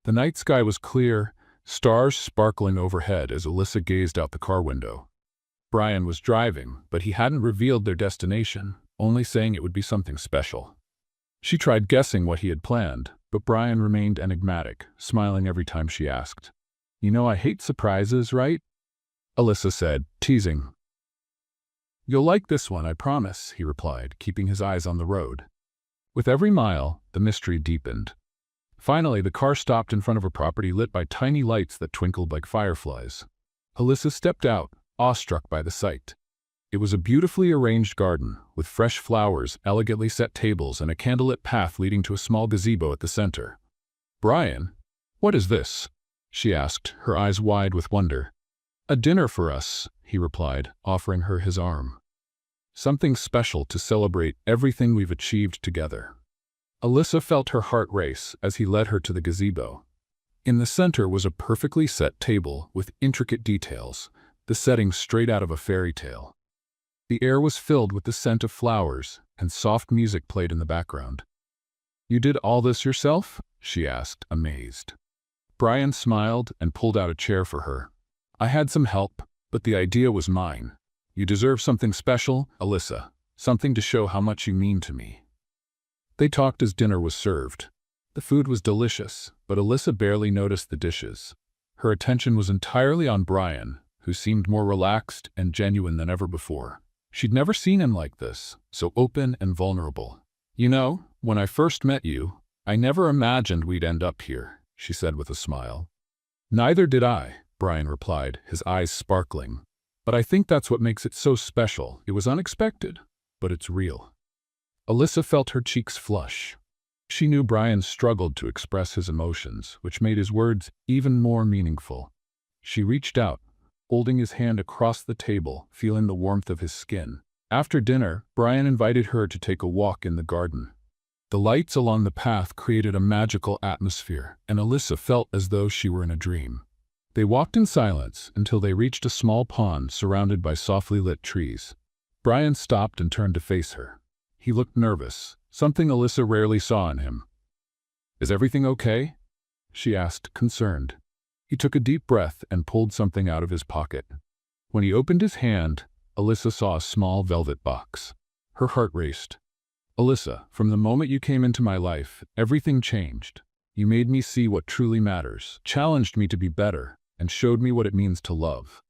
The night sky was clear, stars sparkling overhead as Alyssa gazed out the car window. Brian was driving, but he hadn't revealed their destination, only saying it would be something special. She tried guessing what he had planned, but Brian remained enigmatic, smiling every time she asked. "You know I hate surprises, right?" Alyssa said, teasing. "You'll like this one, I promise," he replied, keeping his eyes on the road. With every mile, the mystery deepened. Finally, the car stopped in front of a property lit by tiny lights that twinkled like fireflies. Alyssa stepped out, awestruck by the sight. It was a beautifully arranged garden, with fresh flowers, elegantly set tables, and a candlelit path leading to a small gazebo at the center. "Brian, what is this?" she asked, her eyes wide with wonder. "A dinner for us," he replied, offering her his arm. "Something special to celebrate everything we've achieved together." Alyssa felt her heart race as he led her to the gazebo. In the center was a perfectly set table with intricate details, the setting straight out of a fairy tale. The air was filled with the scent of flowers, and soft music played in the background. "You did all this yourself?" she asked, amazed. Brian smiled and pulled out a chair for her. "I had some help, but the idea was mine. You deserve something special, Alyssa, something to show how much you mean to me." They talked as dinner was served. The food was delicious, but Alyssa barely noticed the dishes. Her attention was entirely on Brian, who seemed more relaxed and genuine than ever before. She'd never seen him like this, so open and vulnerable. "You know, when I first met you, I never imagined we'd end up here," she said with a smile. "Neither did I," Brian replied, his eyes sparkling. "But I think that's what makes it so special. It was unexpected, but it's real." Alyssa felt her cheeks flush. She knew Brian struggled to express his emotions, which made his words even more meaningful. She reached out, holding his hand across the table, feeling the warmth of his skin. After dinner, Brian invited her to take a walk in the garden. The lights along the path created a magical atmosphere, and Alyssa felt as though she were in a dream. They walked in silence until they reached a small pond surrounded by softly lit trees. Brian stopped and turned to face her. He looked nervous, something Alyssa rarely saw in him. "Is everything okay?" she asked, concerned. He took a deep breath and pulled something out of his pocket. When he opened his hand, Alyssa saw a small velvet box. Her heart raced. "Alyssa, from the moment you came into my life, everything changed. You made me see what truly matters, challenged me to be better, and showed me what it means to love.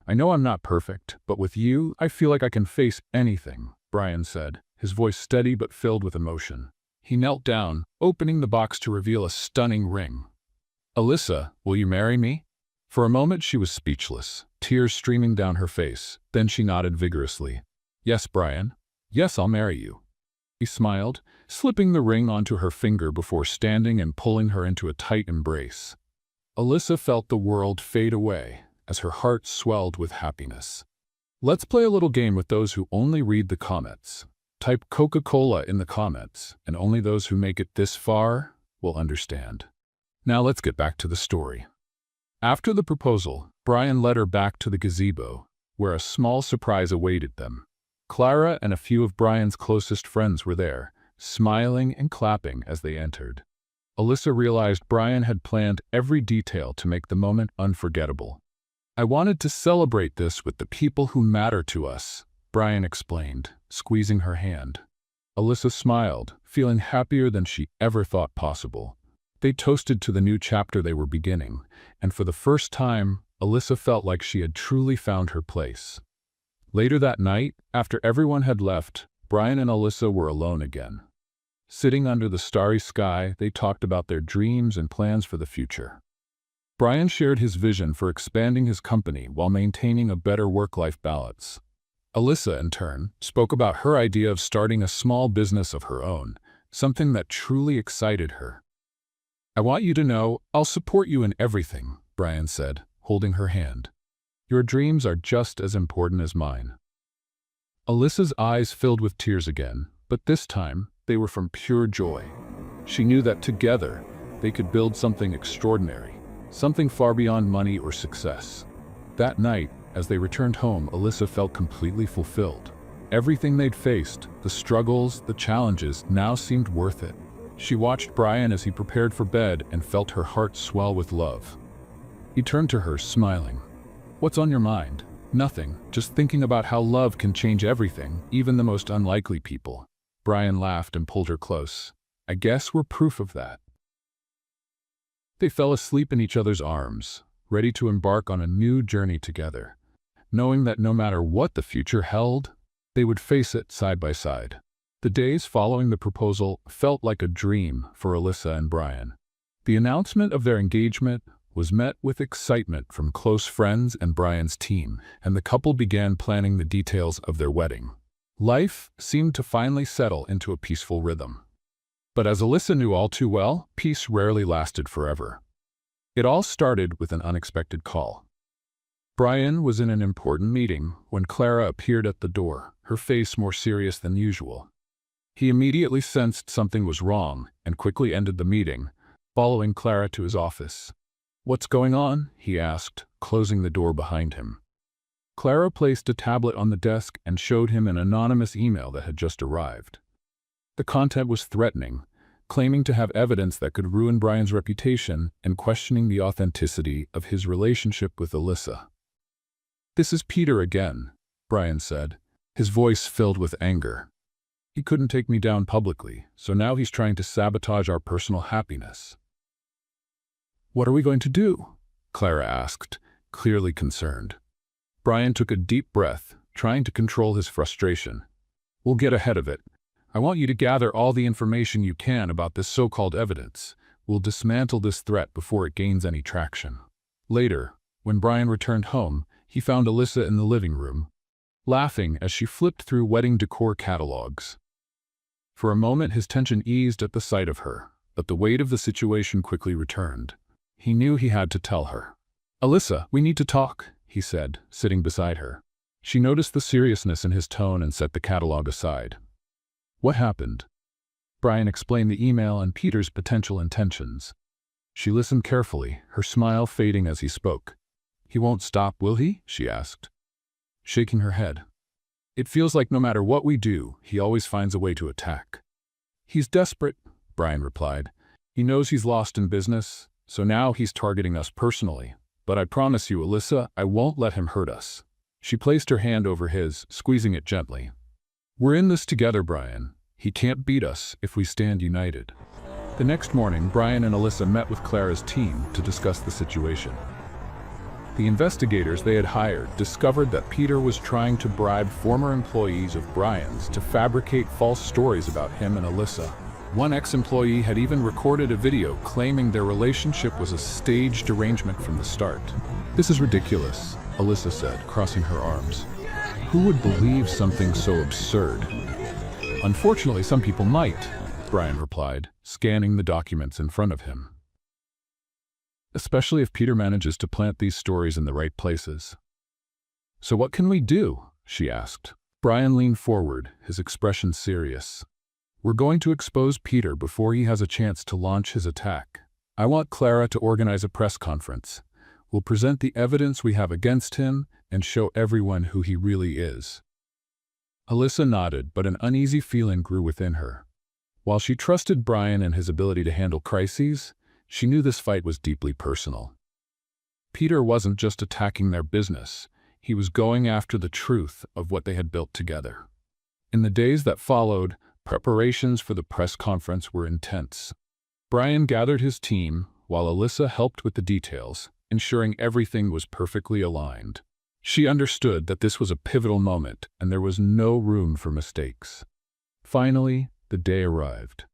I know I'm not perfect, but with you, I feel like I can face anything," Brian said, his voice steady but filled with emotion. He knelt down, opening the box to reveal a stunning ring. "Alyssa, will you marry me?" For a moment she was speechless, tears streaming down her face. Then she nodded vigorously. "Yes, Brian. Yes, I'll marry you." He smiled, slipping the ring onto her finger before standing and pulling her into a tight embrace. Alyssa felt the world fade away as her heart swelled with happiness. Let's play a little game with those who only read the comments. Type Coca-Cola in the comments, and only those who make it this far will understand. Now let's get back to the story. After the proposal, Brian led her back to the gazebo, where a small surprise awaited them. Clara and a few of Brian's closest friends were there, smiling and clapping as they entered. Alyssa realized Brian had planned every detail to make the moment unforgettable. "I wanted to celebrate this with the people who matter to us," Brian explained, squeezing her hand. Alyssa smiled, feeling happier than she ever thought possible. They toasted to the new chapter they were beginning, and for the first time, Alyssa felt like she had truly found her place. Later that night, after everyone had left, Brian and Alyssa were alone again. Sitting under the starry sky, they talked about their dreams and plans for the future. Brian shared his vision for expanding his company while maintaining a better work-life balance. Alyssa, in turn, spoke about her idea of starting a small business of her own, something that truly excited her. "I want you to know, I'll support you in everything," Brian said, holding her hand. "Your dreams are just as important as mine." Alyssa's eyes filled with tears again, but this time they were from pure joy. She knew that together they could build something extraordinary, something far beyond money or success. That night, as they returned home, Alyssa felt completely fulfilled. Everything they'd faced, the struggles, the challenges, now seemed worth it. She watched Brian as he prepared for bed and felt her heart swell with love. He turned to her, smiling. "What's on your mind?" "Nothing, just thinking about how love can change everything, even the most unlikely people." Brian laughed and pulled her close. "I guess we're proof of that." They fell asleep in each other's arms, ready to embark on a new journey together, knowing that no matter what the future held, they would face it side by side. The days following the proposal felt like a dream for Alyssa and Brian. The announcement of their engagement was met with excitement from close friends and Brian's team, and the couple began planning the details of their wedding. Life seemed to finally settle into a peaceful rhythm. But as Alyssa knew all too well, peace rarely lasted forever. It all started with an unexpected call. Brian was in an important meeting when Clara appeared at the door, her face more serious than usual. He immediately sensed something was wrong and quickly ended the meeting, following Clara to his office. "What's going on?" he asked, closing the door behind him. Clara placed a tablet on the desk and showed him an anonymous email that had just arrived. The content was threatening, claiming to have evidence that could ruin Brian's reputation and questioning the authenticity of his relationship with Alyssa. "This is Peter again," Brian said, his voice filled with anger. "He couldn't take me down publicly, so now he's trying to sabotage our personal happiness." "What are we going to do?" Clara asked, clearly concerned. Brian took a deep breath, trying to control his frustration. "We'll get ahead of it. I want you to gather all the information you can about this so-called evidence. We'll dismantle this threat before it gains any traction." Later, when Brian returned home, he found Alyssa in the living room, laughing as she flipped through wedding decor catalogs. For a moment his tension eased at the sight of her, but the weight of the situation quickly returned. He knew he had to tell her. "Alyssa, we need to talk," he said, sitting beside her. She noticed the seriousness in his tone and set the catalog aside. "What happened?" Brian explained the email and Peter's potential intentions. She listened carefully, her smile fading as he spoke. "He won't stop, will he?" she asked, shaking her head. "It feels like no matter what we do, he always finds a way to attack." "He's desperate," Brian replied. "He knows he's lost in business, so now he's targeting us personally. But I promise you, Alyssa, I won't let him hurt us." She placed her hand over his, squeezing it gently. "We're in this together, Brian. He can't beat us if we stand united." The next morning, Brian and Alyssa met with Clara's team to discuss the situation. The investigators they had hired discovered that Peter was trying to bribe former employees of Brian's to fabricate false stories about him and Alyssa. One ex-employee had even recorded a video claiming their relationship was a staged arrangement from the start. "This is ridiculous," Alyssa said, crossing her arms. "Who would believe something so absurd?" "Unfortunately, some people might," Brian replied, scanning the documents in front of him. "Especially if Peter manages to plant these stories in the right places." "So what can we do?" she asked. Brian leaned forward, his expression serious. "We're going to expose Peter before he has a chance to launch his attack. I want Clara to organize a press conference. We'll present the evidence we have against him and show everyone who he really is." Alyssa nodded, but an uneasy feeling grew within her. While she trusted Brian and his ability to handle crises, she knew this fight was deeply personal. Peter wasn't just attacking their business, he was going after the truth of what they had built together. In the days that followed, preparations for the press conference were intense. Brian gathered his team, while Alyssa helped with the details, ensuring everything was perfectly aligned. She understood that this was a pivotal moment, and there was no room for mistakes. Finally, the day arrived.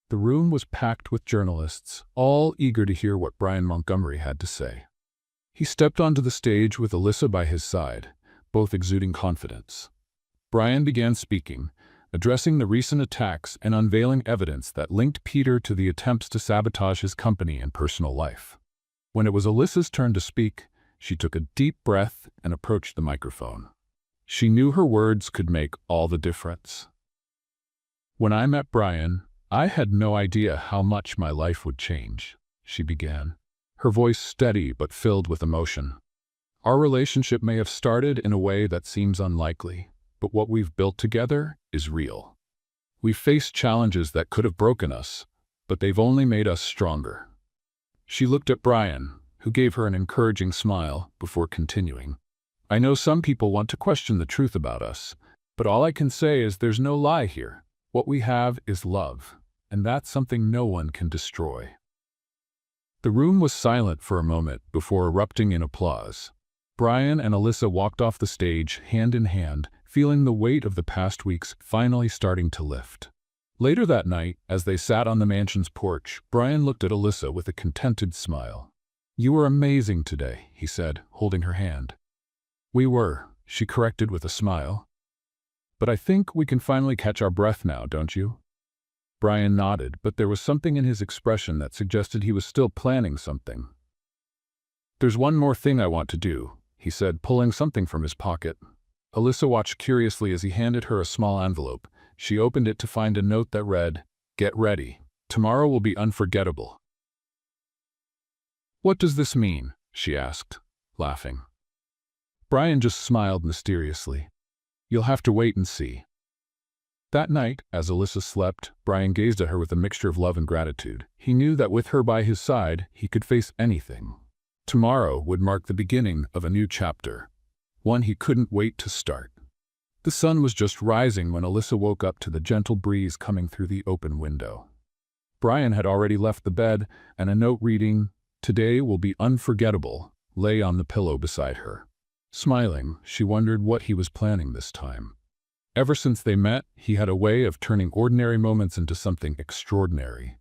The room was packed with journalists, all eager to hear what Brian Montgomery had to say. He stepped onto the stage with Alyssa by his side, both exuding confidence. Brian began speaking, addressing the recent attacks and unveiling evidence that linked Peter to the attempts to sabotage his company and personal life. When it was Alyssa's turn to speak, she took a deep breath and approached the microphone. She knew her words could make all the difference. "When I met Brian, I had no idea how much my life would change," she began, her voice steady but filled with emotion. "Our relationship may have started in a way that seems unlikely, but what we've built together is real. We've faced challenges that could have broken us, but they've only made us stronger." She looked at Brian, who gave her an encouraging smile before continuing. "I know some people want to question the truth about us, but all I can say is there's no lie here. What we have is love, and that's something no one can destroy." The room was silent for a moment before erupting in applause. Brian and Alyssa walked off the stage hand in hand, feeling the weight of the past weeks finally starting to lift. Later that night, as they sat on the mansion's porch, Brian looked at Alyssa with a contented smile. "You were amazing today," he said, holding her hand. "We were," she corrected with a smile. "But I think we can finally catch our breath now, don't you?" Brian nodded, but there was something in his expression that suggested he was still planning something. "There's one more thing I want to do," he said, pulling something from his pocket. Alyssa watched curiously as he handed her a small envelope. She opened it to find a note that read, "Get ready. Tomorrow will be unforgettable." "What does this mean?" she asked, laughing. Brian just smiled mysteriously. "You'll have to wait and see." That night, as Alyssa slept, Brian gazed at her with a mixture of love and gratitude. He knew that with her by his side, he could face anything. Tomorrow would mark the beginning of a new chapter, one he couldn't wait to start. The sun was just rising when Alyssa woke up to the gentle breeze coming through the open window. Brian had already left the bed, and a note reading, "Today will be unforgettable," lay on the pillow beside her. Smiling, she wondered what he was planning this time. Ever since they met, he had a way of turning ordinary moments into something extraordinary.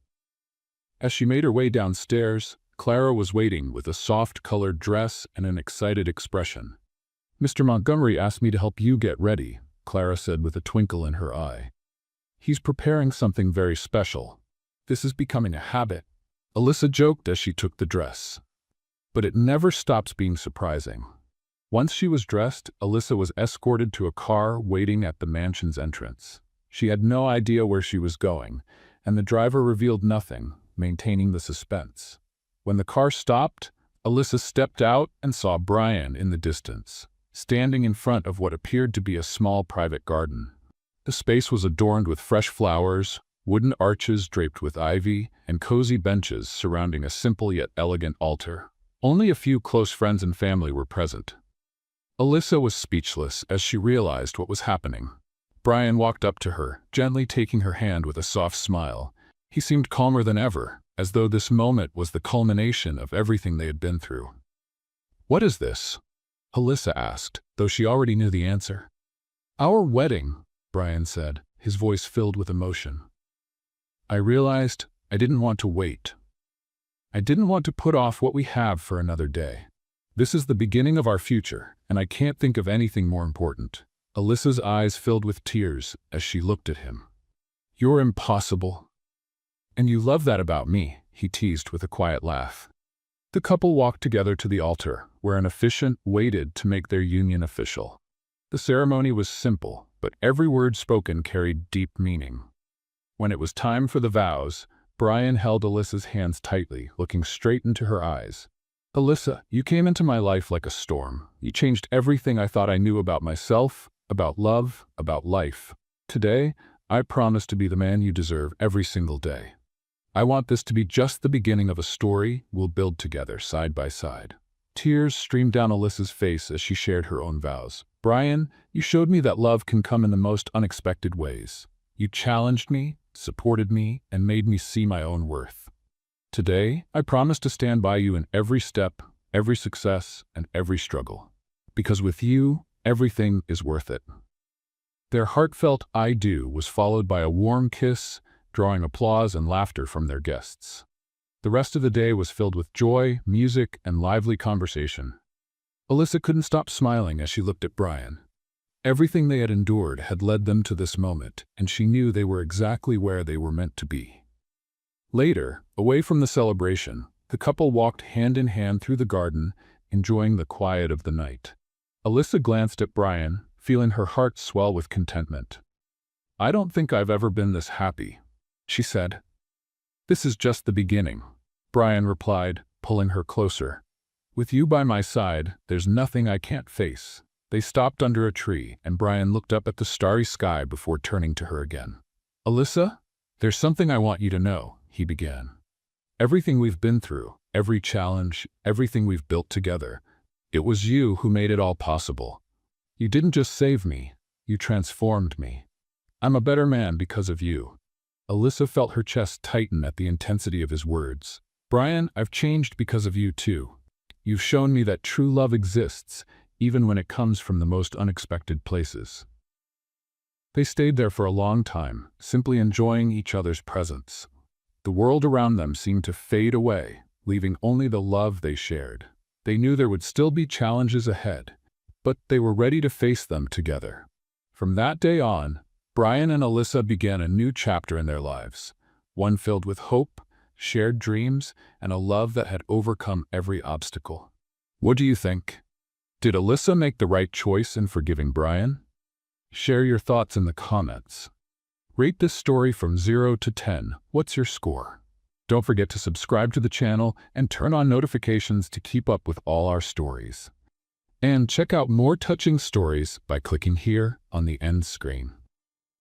As she made her way downstairs, Clara was waiting with a soft-colored dress and an excited expression. "Mr. Montgomery asked me to help you get ready," Clara said with a twinkle in her eye. "He's preparing something very special. This is becoming a habit." Alyssa joked as she took the dress. But it never stops being surprising. Once she was dressed, Alyssa was escorted to a car waiting at the mansion's entrance. She had no idea where she was going, and the driver revealed nothing, maintaining the suspense. When the car stopped, Alyssa stepped out and saw Brian in the distance, standing in front of what appeared to be a small private garden. The space was adorned with fresh flowers, wooden arches draped with ivy, and cozy benches surrounding a simple yet elegant altar. Only a few close friends and family were present. Alyssa was speechless as she realized what was happening. Brian walked up to her, gently taking her hand with a soft smile. He seemed calmer than ever, as though this moment was the culmination of everything they had been through. "What is this?" Alyssa asked, though she already knew the answer. "Our wedding," Brian said, his voice filled with emotion. "I realized I didn't want to wait. I didn't want to put off what we have for another day. This is the beginning of our future, and I can't think of anything more important." Alyssa's eyes filled with tears as she looked at him. "You're impossible. And you love that about me," he teased with a quiet laugh. The couple walked together to the altar, where an officiant waited to make their union official. The ceremony was simple, but every word spoken carried deep meaning. When it was time for the vows, Brian held Alyssa's hands tightly, looking straight into her eyes. "Alyssa, you came into my life like a storm. You changed everything I thought I knew about myself, about love, about life. Today, I promise to be the man you deserve every single day. I want this to be just the beginning of a story we'll build together, side by side." Tears streamed down Alyssa's face as she shared her own vows. "Brian, you showed me that love can come in the most unexpected ways. You challenged me, supported me, and made me see my own worth. Today, I promise to stand by you in every step, every success, and every struggle. Because with you, everything is worth it." Their heartfelt "I do" was followed by a warm kiss, drawing applause and laughter from their guests. The rest of the day was filled with joy, music, and lively conversation. Alyssa couldn't stop smiling as she looked at Brian. Everything they had endured had led them to this moment, and she knew they were exactly where they were meant to be. Later, away from the celebration, the couple walked hand in hand through the garden, enjoying the quiet of the night. Alyssa glanced at Brian, feeling her heart swell with contentment. "I don't think I've ever been this happy," she said. "This is just the beginning," Brian replied, pulling her closer. "With you by my side, there's nothing I can't face." They stopped under a tree, and Brian looked up at the starry sky before turning to her again. "Alyssa, there's something I want you to know," he began. "Everything we've been through, every challenge, everything we've built together, it was you who made it all possible. You didn't just save me, you transformed me. I'm a better man because of you." Alyssa felt her chest tighten at the intensity of his words. "Brian, I've changed because of you too. You've shown me that true love exists, even when it comes from the most unexpected places." They stayed there for a long time, simply enjoying each other's presence. The world around them seemed to fade away, leaving only the love they shared. They knew there would still be challenges ahead, but they were ready to face them together. From that day on, Brian and Alyssa began a new chapter in their lives, one filled with hope, shared dreams, and a love that had overcome every obstacle. What do you think? Did Alyssa make the right choice in forgiving Brian? Share your thoughts in the comments. Rate this story from 0 to 10. What's your score? Don't forget to subscribe to the channel and turn on notifications to keep up with all our stories. And check out more touching stories by clicking here on the end screen.